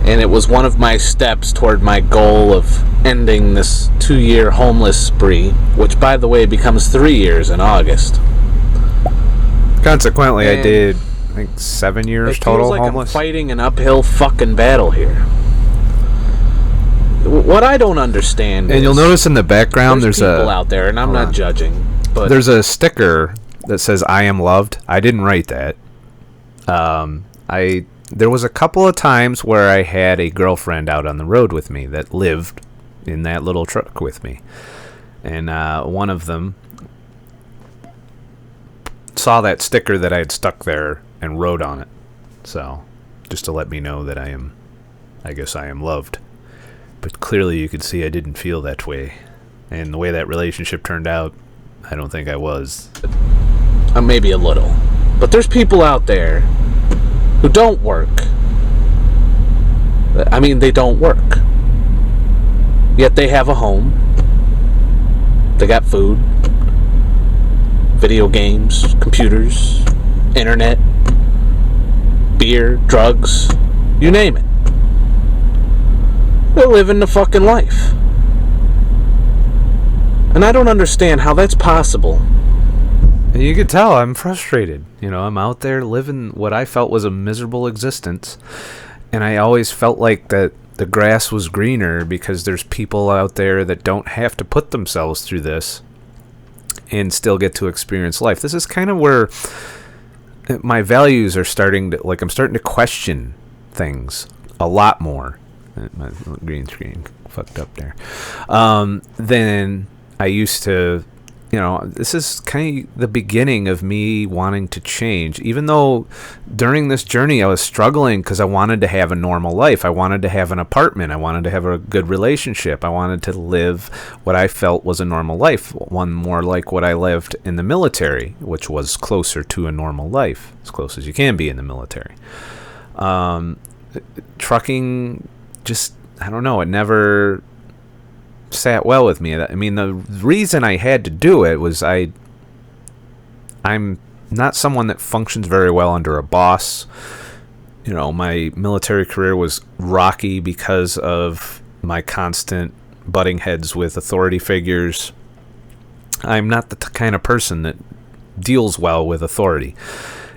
and it was one of my steps toward my goal of ending this 2-year homeless spree, which by the way becomes 3 years in August. Consequently, And I did, I think, 7 years it total feels like homeless. I'm fighting an uphill fucking battle here. What I don't understand And is you'll notice in the background there's there's people a out there, and I'm hold not on. judging, but there's a sticker that says "I am loved." I didn't write that. There was a couple of times where I had a girlfriend out on the road with me that lived in that little truck with me, and one of them saw that sticker that I had stuck there and wrote on it. So, just to let me know that I guess I am loved. But clearly you could see I didn't feel that way. And the way that relationship turned out, I don't think I was. maybe a little. But there's people out there who don't work. I mean, they don't work. Yet they have a home. They got food, video games, computers, internet, beer, drugs, you name it. They're living the fucking life. And I don't understand how that's possible. And you could tell I'm frustrated. You know, I'm out there living what I felt was a miserable existence. And I always felt like that the grass was greener because there's people out there that don't have to put themselves through this and still get to experience life. This is kind of where my values are starting to, like, I'm starting to question things a lot more. My green screen fucked up there. Than I used to. You know, this is kind of the beginning of me wanting to change. Even though during this journey I was struggling because I wanted to have a normal life. I wanted to have an apartment. I wanted to have a good relationship. I wanted to live what I felt was a normal life. One more like what I lived in the military, which was closer to a normal life. As close as you can be in the military. Trucking, just, I don't know, it never sat well with me. I mean, the reason I had to do it was I'm not someone that functions very well under a boss. You know, my military career was rocky because of my constant butting heads with authority figures. I'm not the kind of person that deals well with authority.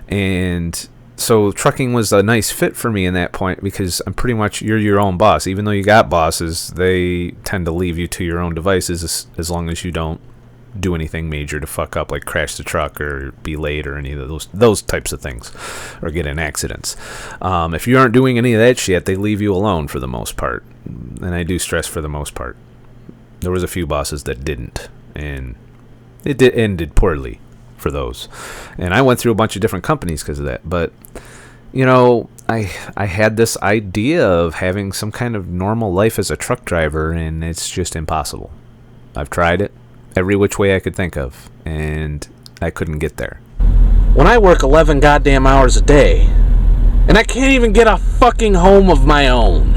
And so trucking was a nice fit for me in that point, because I'm pretty much, you're your own boss. Even though you got bosses, they tend to leave you to your own devices as long as you don't do anything major to fuck up, like crash the truck or be late or any of those types of things, or get in accidents. If you aren't doing any of that shit, they leave you alone for the most part. And I do stress for the most part. There was a few bosses that didn't, and it ended poorly for those. And I went through a bunch of different companies because of that. But you know, I had this idea of having some kind of normal life as a truck driver, and it's just impossible. I've tried it every which way I could think of, and I couldn't get there. When I work 11 goddamn hours a day, and I can't even get a fucking home of my own.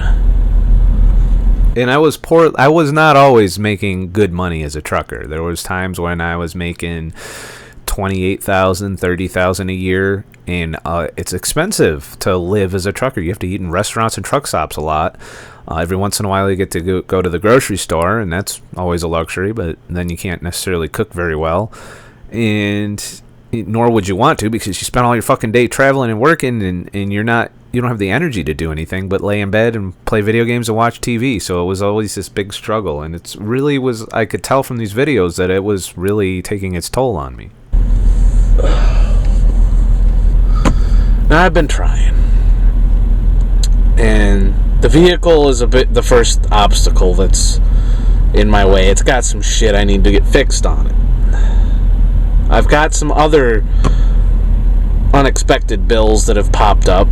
And I was poor. I was not always making good money as a trucker. There was times when I was making $28,000, $30,000 a year, and it's expensive to live as a trucker. You have to eat in restaurants and truck stops a lot. Every once in a while you get to go to the grocery store, and that's always a luxury, but then you can't necessarily cook very well, and nor would you want to, because you spend all your fucking day traveling and working, and you don't have the energy to do anything but lay in bed and play video games and watch TV. So it was always this big struggle, and it's really was, I could tell from these videos that it was really taking its toll on me. Now, I've been trying, and the vehicle is a bit the first obstacle that's in my way. It's got some shit I need to get fixed on it. I've got some other unexpected bills that have popped up.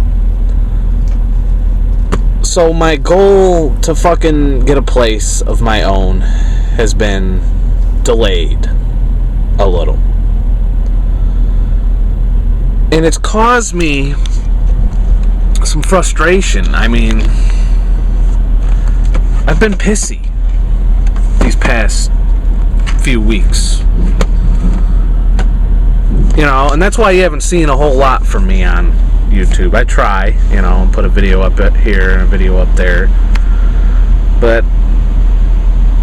So my goal to fucking get a place of my own has been delayed a little. And it's caused me some frustration. I mean, I've been pissy these past few weeks. You know, and that's why you haven't seen a whole lot from me on YouTube. I try, you know, put a video up here and a video up there. But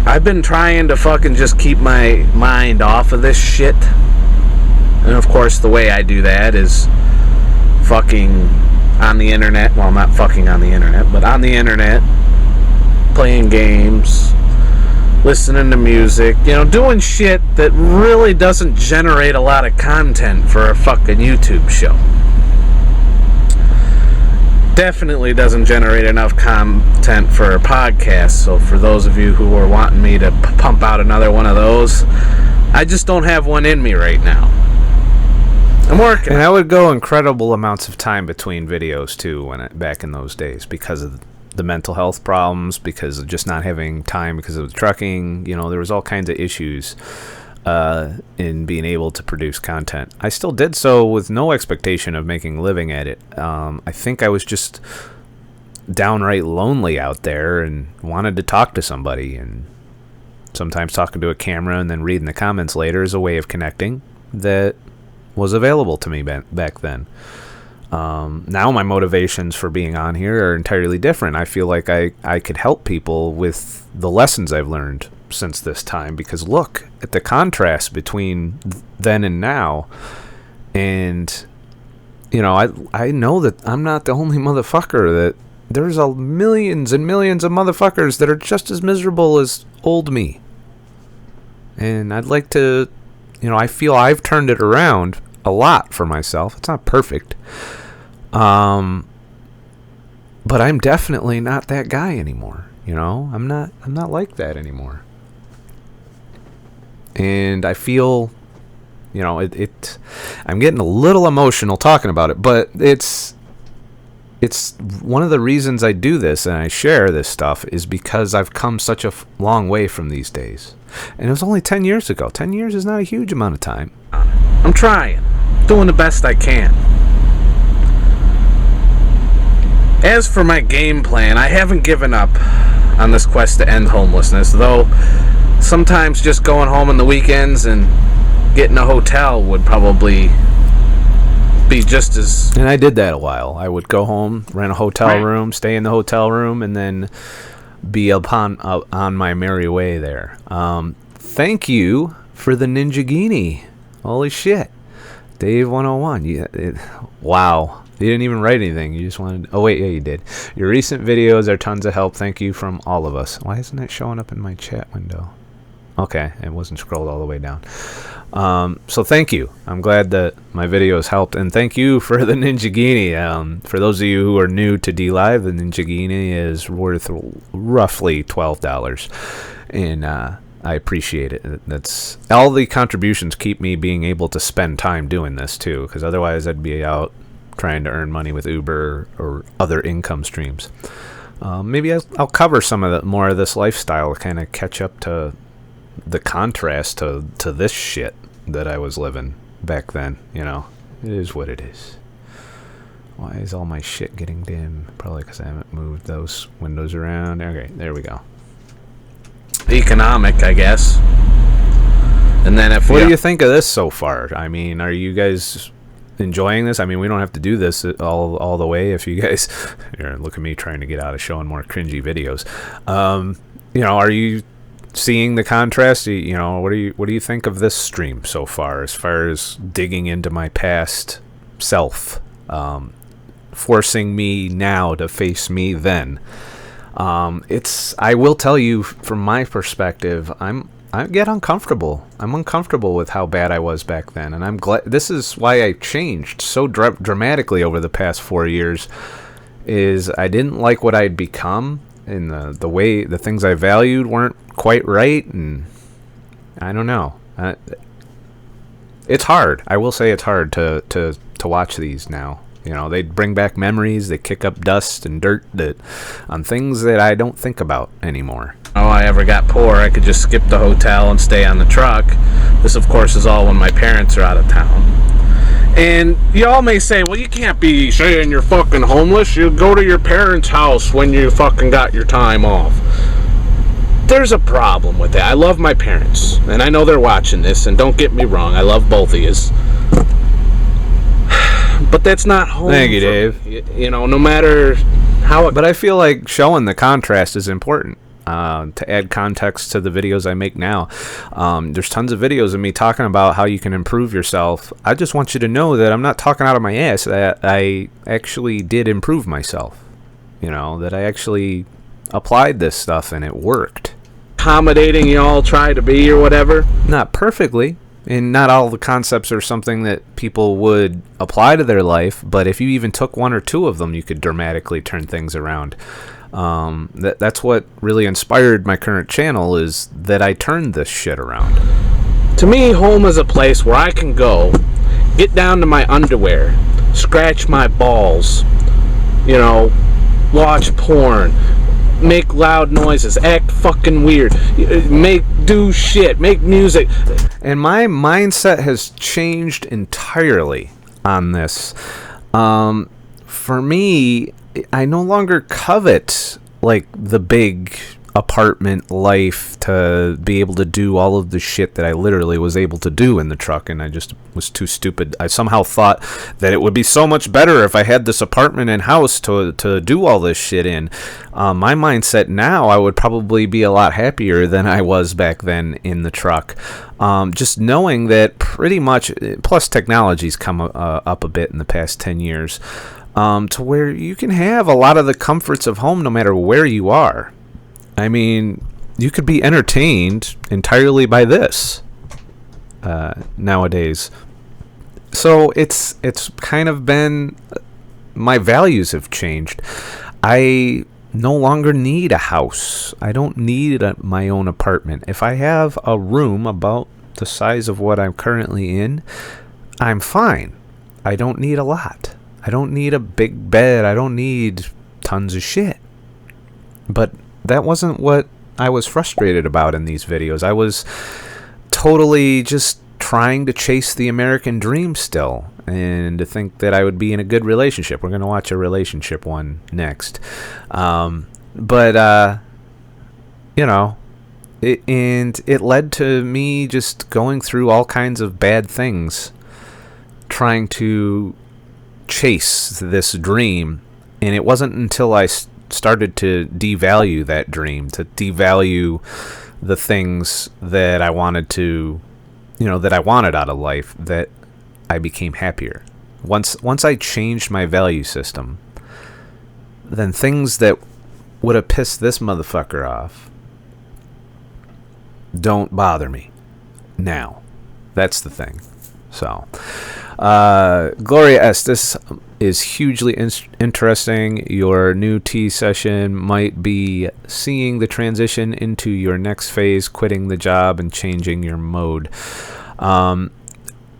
I've been trying to fucking just keep my mind off of this shit. And of course, the way I do that is fucking on the internet. Well, not fucking on the internet, but on the internet, playing games, listening to music, you know, doing shit that really doesn't generate a lot of content for a fucking YouTube show. Definitely doesn't generate enough content for a podcast. So for those of you who are wanting me to pump out another one of those, I just don't have one in me right now. I'm working. And I would go incredible amounts of time between videos too, back in those days, because of the mental health problems, because of just not having time because of the trucking. You know, there was all kinds of issues in being able to produce content. I still did so with no expectation of making a living at it. I think I was just downright lonely out there and wanted to talk to somebody, and sometimes talking to a camera and then reading the comments later is a way of connecting that was available to me back then. Now my motivations for being on here are entirely different. I feel like I could help people with the lessons I've learned since this time, because look at the contrast between then and now. And you know, I know that I'm not the only motherfucker, that there's millions and millions of motherfuckers that are just as miserable as old me. And I'd like to, you know, I feel I've turned it around a lot for myself. It's not perfect. But I'm definitely not that guy anymore. You know, I'm not like that anymore. And I feel, you know, I'm getting a little emotional talking about it, but it's one of the reasons I do this and I share this stuff is because I've come such a long way from these days. And it was only 10 years ago. 10 years is not a huge amount of time. I'm trying. Doing the best I can. As for my game plan, I haven't given up on this quest to end homelessness, though sometimes just going home on the weekends and getting a hotel would probably be just as... And I did that a while. I would go home, rent a hotel room, stay in the hotel room, and then be on my merry way there. Thank you for the Ninjagini. Holy shit. Dave 101. Wow. You didn't even write anything. You just wanted... Oh, wait. Yeah, you did. Your recent videos are tons of help. Thank you from all of us. Why isn't that showing up in my chat window? Okay. It wasn't scrolled all the way down. So thank you. I'm glad that my videos helped. And thank you for the Ninjagini. For those of you who are new to DLive, the Ninjagini is worth roughly $12. And I appreciate it. That's all the contributions keep me being able to spend time doing this too, because otherwise I'd be out trying to earn money with Uber or other income streams. Maybe I'll cover some of the more of this lifestyle to kind of catch up to the contrast to this shit that I was living back then. You know, it is what it is. Why is all my shit getting dim? Probably because I haven't moved those windows around. Okay, there we go. Economic, I guess. And then what do you think of this so far? I mean, are you guys enjoying this? I mean, we don't have to do this all the way. If you guys here, look at me trying to get out of showing more cringy videos. You know, are you seeing the contrast? You know, what do you think of this stream so far as digging into my past self, forcing me now to face me then? I will tell you from my perspective, I get uncomfortable. I'm uncomfortable with how bad I was back then, and I'm glad. This is why I changed so dramatically over the past 4 years. Is I didn't like what I'd become, and the way the things I valued weren't quite right, and I don't know. It's hard. I will say it's hard to watch these now. You know, they bring back memories. They kick up dust and dirt on things that I don't think about anymore. Oh, I ever got poor, I could just skip the hotel and stay on the truck. This, of course, is all when my parents are out of town. And y'all may say, well, you can't be saying you're fucking homeless. You go to your parents' house when you fucking got your time off. There's a problem with that. I love my parents, and I know they're watching this, and don't get me wrong, I love both of yous. But that's not home. Thank you, Dave. You know, no matter how... But I feel like showing the contrast is important. To add context to the videos I make now. There's tons of videos of me talking about how you can improve yourself. I just want you to know that I'm not talking out of my ass, that I actually did improve myself. You know, that I actually applied this stuff and it worked. Accommodating you all try to be or whatever. Not perfectly. And not all the concepts are something that people would apply to their life, but if you even took one or two of them, you could dramatically turn things around. That's what really inspired my current channel, is that I turned this shit around. To me, home is a place where I can go, get down to my underwear, scratch my balls, you know, watch porn, make loud noises, act fucking weird, do shit, make music. And my mindset has changed entirely on this. For me, I no longer covet like the big apartment life to be able to do all of the shit that I literally was able to do in the truck, and I just was too stupid. I somehow thought that it would be so much better if I had this apartment and house to do all this shit in. My mindset now, I would probably be a lot happier than I was back then in the truck. Just knowing that pretty much, plus technology's come up a bit in the past 10 years, to where you can have a lot of the comforts of home no matter where you are. I mean, you could be entertained entirely by this nowadays. So it's kind of been, my values have changed. I no longer need a house. I don't need my own apartment. If I have a room about the size of what I'm currently in, I'm fine. I don't need a lot. I don't need a big bed. I don't need tons of shit. But that wasn't what I was frustrated about in these videos. I was totally just trying to chase the American dream still, and to think that I would be in a good relationship. We're going to watch a relationship one next. You know, it led to me just going through all kinds of bad things, trying to chase this dream. And it wasn't until I started to devalue that dream, to devalue the things that I wanted to, that I wanted out of life, that I became happier. Once I changed my value system, then things that would have pissed this motherfucker off don't bother me now. That's the thing. So, Gloria S., this is hugely interesting. Your new tea session might be seeing the transition into your next phase, quitting the job and changing your mode.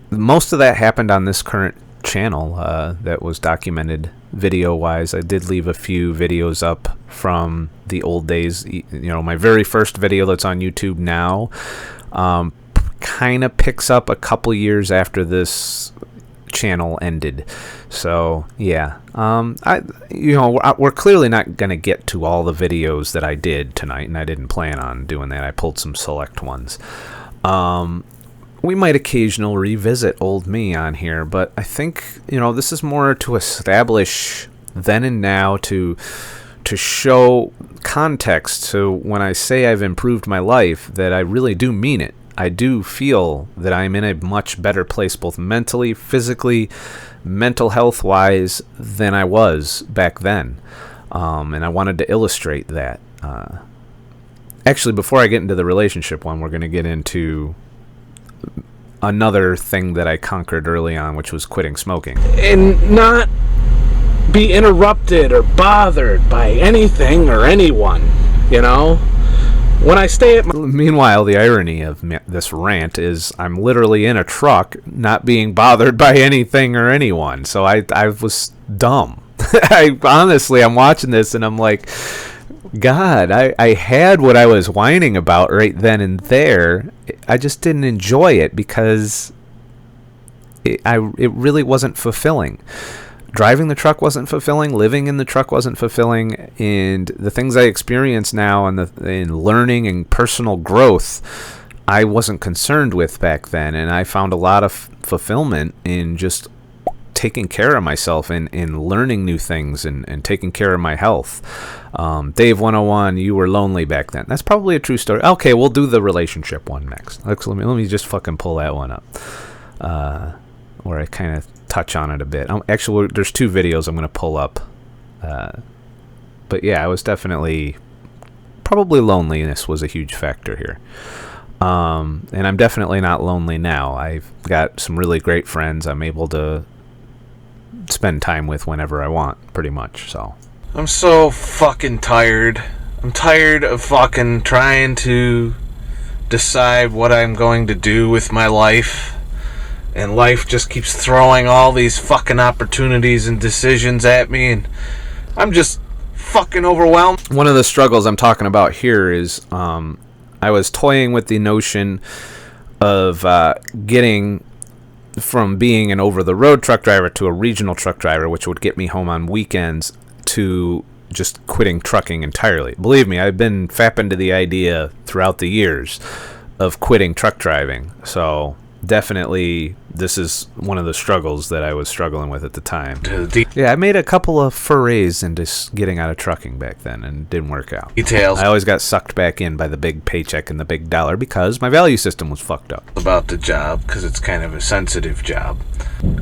Most of that happened on this current channel that was documented video-wise. I did leave a few videos up from the old days. My very first video that's on YouTube now kind of picks up a couple years after this channel ended. So yeah, we're clearly not gonna get to all the videos that I did tonight, and I didn't plan on doing that. I pulled some select ones. We might occasionally revisit old me on here, but I think this is more to establish then and now, to show context. So when I say I've improved my life, that I really do mean it. I do feel that I'm in a much better place, both mentally, physically, mental health wise, than I was back then. And I wanted to illustrate that. Actually, before I get into the relationship one, we're going to get into another thing that I conquered early on, which was quitting smoking. And not be interrupted or bothered by anything or anyone, When I stay at my... Meanwhile, the irony of this rant is I'm literally in a truck, not being bothered by anything or anyone. So I was dumb. I'm watching this and I'm like, God, I had what I was whining about right then and there. I just didn't enjoy it because it really wasn't fulfilling. Driving the truck wasn't fulfilling. Living in the truck wasn't fulfilling. And the things I experience now in learning and personal growth, I wasn't concerned with back then. And I found a lot of fulfillment in just taking care of myself and learning new things and taking care of my health. Dave 101, you were lonely back then. That's probably a true story. Okay, we'll do the relationship one next. Let me just fucking pull that one up. Where I kind of touch on it a bit. Actually, there's two videos I'm going to pull up. But yeah, I was definitely... Probably loneliness was a huge factor here. And I'm definitely not lonely now. I've got some really great friends I'm able to spend time with whenever I want, pretty much, so. I'm so fucking tired. I'm tired of fucking trying to decide what I'm going to do with my life. And life just keeps throwing all these fucking opportunities and decisions at me, and I'm just fucking overwhelmed. One of the struggles I'm talking about here is I was toying with the notion of getting from being an over-the-road truck driver to a regional truck driver, which would get me home on weekends, to just quitting trucking entirely. Believe me, I've been fapping to the idea throughout the years of quitting truck driving. So definitely this is one of the struggles that I was struggling with at the time. Yeah, I made a couple of forays into getting out of trucking back then, and it didn't work out. Details. I always got sucked back in by the big paycheck and the big dollar because my value system was fucked up. About the job, because it's kind of a sensitive job.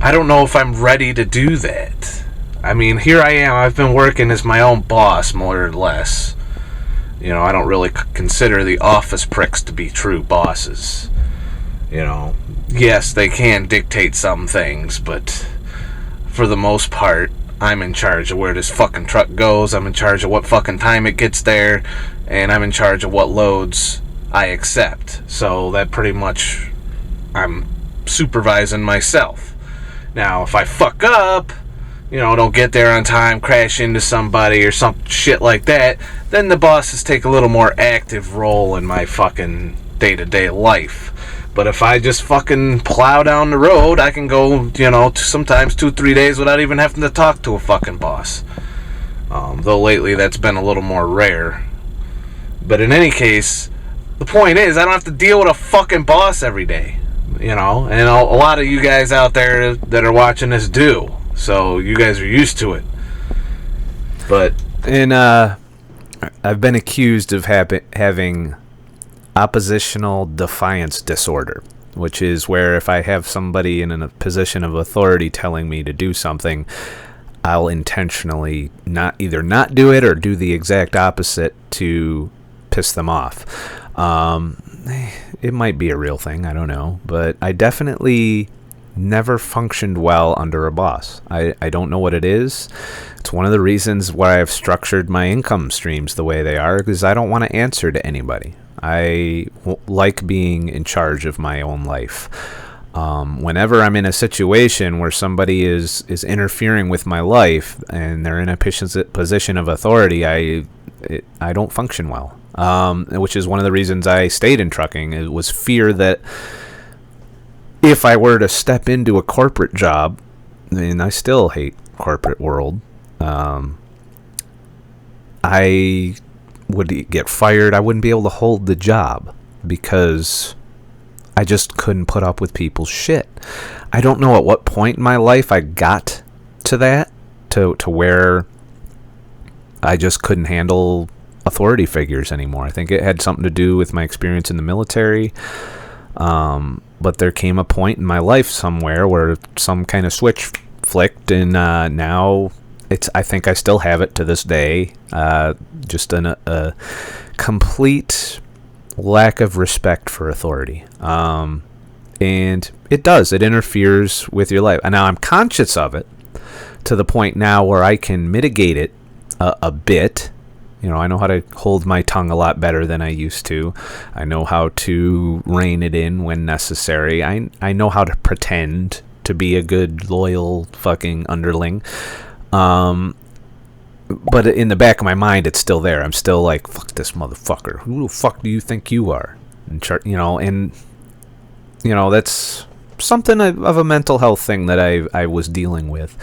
I don't know if I'm ready to do that. I mean, here I am. I've been working as my own boss, more or less. I don't really consider the office pricks to be true bosses. Yes, they can dictate some things, but for the most part, I'm in charge of where this fucking truck goes. I'm in charge of what fucking time it gets there, and I'm in charge of what loads I accept. So that pretty much, I'm supervising myself. Now, if I fuck up, don't get there on time, crash into somebody or some shit like that, then the bosses take a little more active role in my fucking day-to-day life. But if I just fucking plow down the road, I can go, sometimes 2-3 days without even having to talk to a fucking boss. Though lately that's been a little more rare. But in any case, the point is, I don't have to deal with a fucking boss every day. And a lot of you guys out there that are watching this do. So you guys are used to it. But And I've been accused of having oppositional defiance disorder, which is where if I have somebody in a position of authority telling me to do something, I'll intentionally either not do it or do the exact opposite to piss them off. It might be a real thing, I don't know, but I definitely never functioned well under a boss. I don't know what it is. It's one of the reasons why I've structured my income streams the way they are, because I don't want to answer to anybody. I like being in charge of my own life. Whenever I'm in a situation where somebody is interfering with my life and they're in a position of authority, I don't function well. Which is one of the reasons I stayed in trucking. It was fear that if I were to step into a corporate job, and I still hate corporate world, I would get fired. I wouldn't be able to hold the job because I just couldn't put up with people's shit. I don't know at what point in my life I got to that, to where I just couldn't handle authority figures anymore. I think it had something to do with my experience in the military. But there came a point in my life somewhere where some kind of switch flicked, and now I think I still have it to this day. Just a complete lack of respect for authority. And it interferes with your life. And now I'm conscious of it to the point now where I can mitigate it a bit. You know, I know how to hold my tongue a lot better than I used to. I know how to rein it in when necessary. I know how to pretend to be a good, loyal fucking underling. But in the back of my mind, it's still there. I'm still like, fuck this motherfucker. Who the fuck do you think you are? And that's something of a mental health thing that I was dealing with.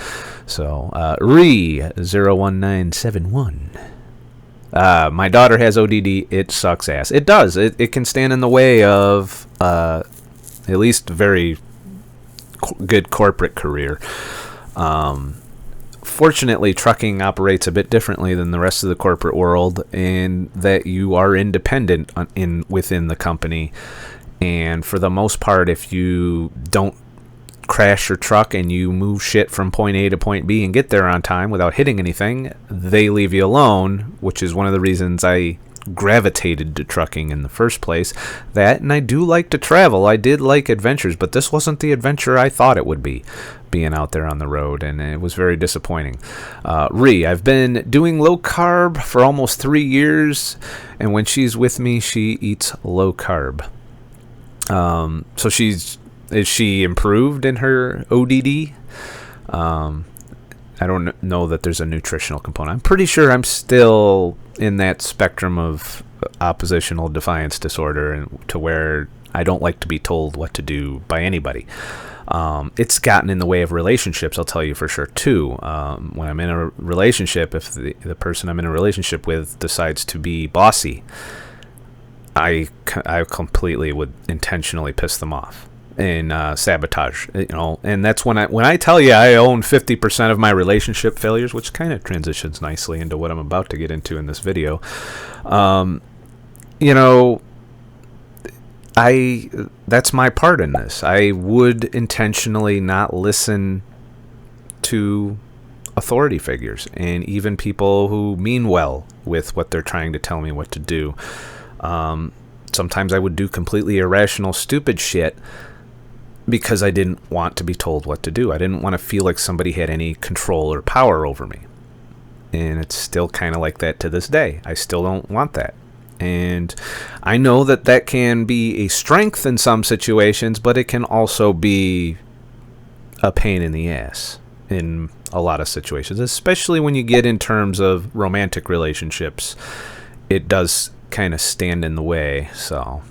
So, Re01971. My daughter has ODD. It sucks ass. It does. It can stand in the way of at least very good corporate career. Fortunately, trucking operates a bit differently than the rest of the corporate world in that you are independent within the company. And for the most part, if you don't crash your truck and you move shit from point A to point B and get there on time without hitting anything, they leave you alone, which is one of the reasons I gravitated to trucking in the first place. That, and I do like to travel. I did like adventures, but this wasn't the adventure I thought it would be, being out there on the road, and it was very disappointing. I've been doing low carb for almost 3 years, and when she's with me, she eats low carb. So is she improved in her ODD? I don't know that there's a nutritional component. I'm pretty sure I'm still in that spectrum of oppositional defiance disorder, and to where I don't like to be told what to do by anybody. It's gotten in the way of relationships, I'll tell you for sure, too. When I'm in a relationship, if the person I'm in a relationship with decides to be bossy, I completely would intentionally piss them off and sabotage, and that's when I tell you I own 50% of my relationship failures, which kind of transitions nicely into what I'm about to get into in this video. That's my part in this. I would intentionally not listen to authority figures, and even people who mean well with what they're trying to tell me what to do. Sometimes I would do completely irrational, stupid shit because I didn't want to be told what to do. I didn't want to feel like somebody had any control or power over me. And it's still kind of like that to this day. I still don't want that. And I know that can be a strength in some situations, but it can also be a pain in the ass in a lot of situations, especially when you get in terms of romantic relationships. It does kind of stand in the way. So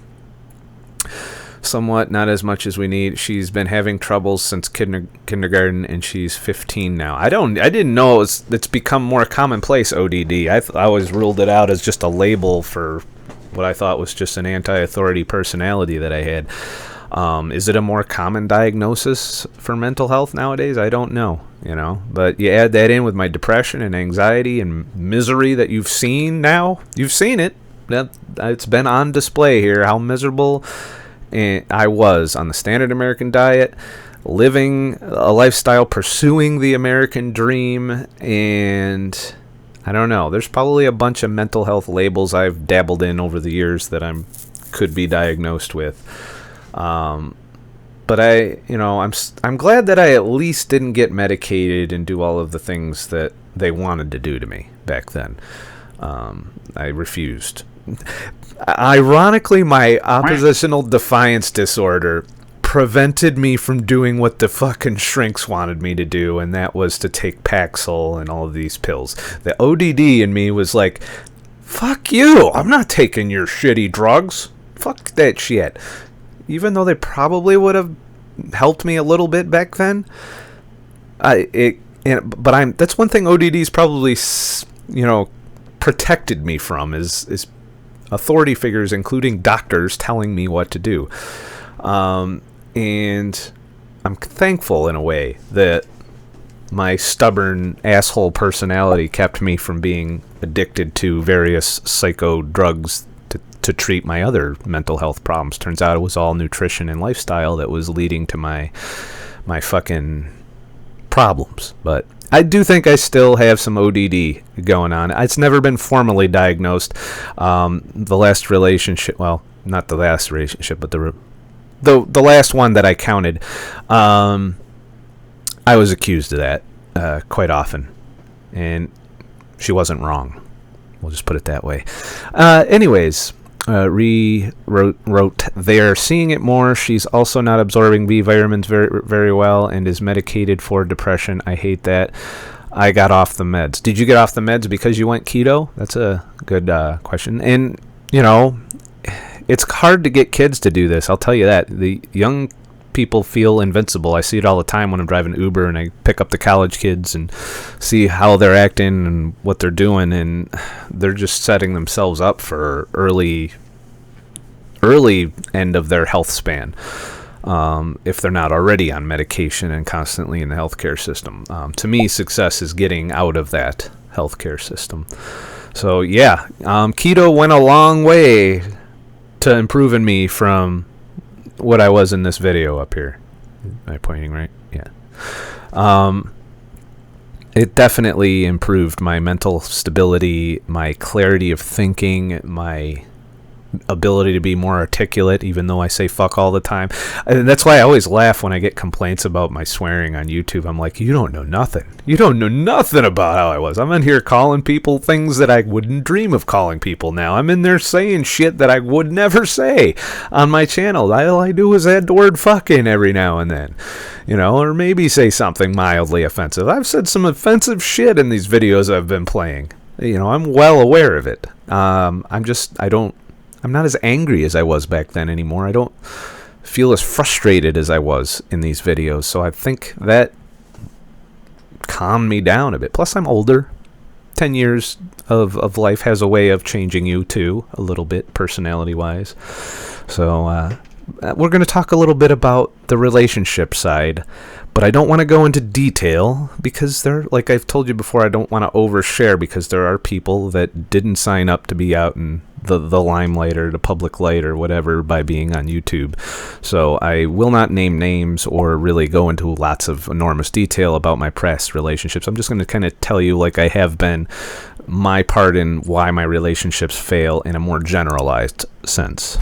somewhat, not as much as we need. She's been having troubles since kindergarten, and she's 15 now. I didn't know it's become more commonplace, ODD. I always ruled it out as just a label for what I thought was just an anti-authority personality that I had. Is it a more common diagnosis for mental health nowadays? I don't know, but you add that in with my depression and anxiety and misery that you've seen now. You've seen it. It's been on display here, how miserable I was on the standard American diet, living a lifestyle, pursuing the American dream, and I don't know. There's probably a bunch of mental health labels I've dabbled in over the years that could be diagnosed with. But I'm glad that I at least didn't get medicated and do all of the things that they wanted to do to me back then. I refused. Ironically, my oppositional defiance disorder prevented me from doing what the fucking shrinks wanted me to do, and that was to take Paxil and all of these pills. The ODD in me was like, fuck you, I'm not taking your shitty drugs. Fuck that shit. Even though they probably would have helped me a little bit back then, that's one thing ODD's probably, protected me from is authority figures, including doctors, telling me what to do. And I'm thankful in a way that my stubborn asshole personality kept me from being addicted to various psycho drugs to treat my other mental health problems. Turns out it was all nutrition and lifestyle that was leading to my fucking problems. But I do think I still have some ODD going on. It's never been formally diagnosed. The last relationship, well, not the last relationship, but the last one that I counted, I was accused of that quite often, and she wasn't wrong. We'll just put it that way. Anyways, wrote they're seeing it more. She's also not absorbing B vitamins very, very well and is medicated for depression. I hate that. I got off the meds. Did you get off the meds because you went keto? That's a good question. And, it's hard to get kids to do this. I'll tell you that. The young people feel invincible. I see it all the time when I'm driving Uber and I pick up the college kids and see how they're acting and what they're doing, and they're just setting themselves up for early end of their health span, if they're not already on medication and constantly in the healthcare system. To me, success is getting out of that healthcare system. So yeah, keto went a long way to improving me from what I was in this video up here. Am I pointing right? Yeah. It definitely improved my mental stability, my clarity of thinking, my ability to be more articulate, even though I say fuck all the time. And that's why I always laugh when I get complaints about my swearing on YouTube. I'm like, you don't know nothing. You don't know nothing about how I was. I'm in here calling people things that I wouldn't dream of calling people now. I'm in there saying shit that I would never say on my channel. All I do is add the word fucking every now and then, or maybe say something mildly offensive. I've said some offensive shit in these videos I've been playing. I'm well aware of it. I'm not as angry as I was back then anymore. I don't feel as frustrated as I was in these videos. So I think that calmed me down a bit. Plus, I'm older. 10 years of life has a way of changing you, too, a little bit, personality-wise. So we're going to talk a little bit about the relationship side. But I don't want to go into detail because like I've told you before, I don't want to overshare because there are people that didn't sign up to be out in the limelight or the public light or whatever by being on YouTube. So I will not name names or really go into lots of enormous detail about my past relationships. I'm just going to kind of tell you, like I have been, my part in why my relationships fail in a more generalized sense.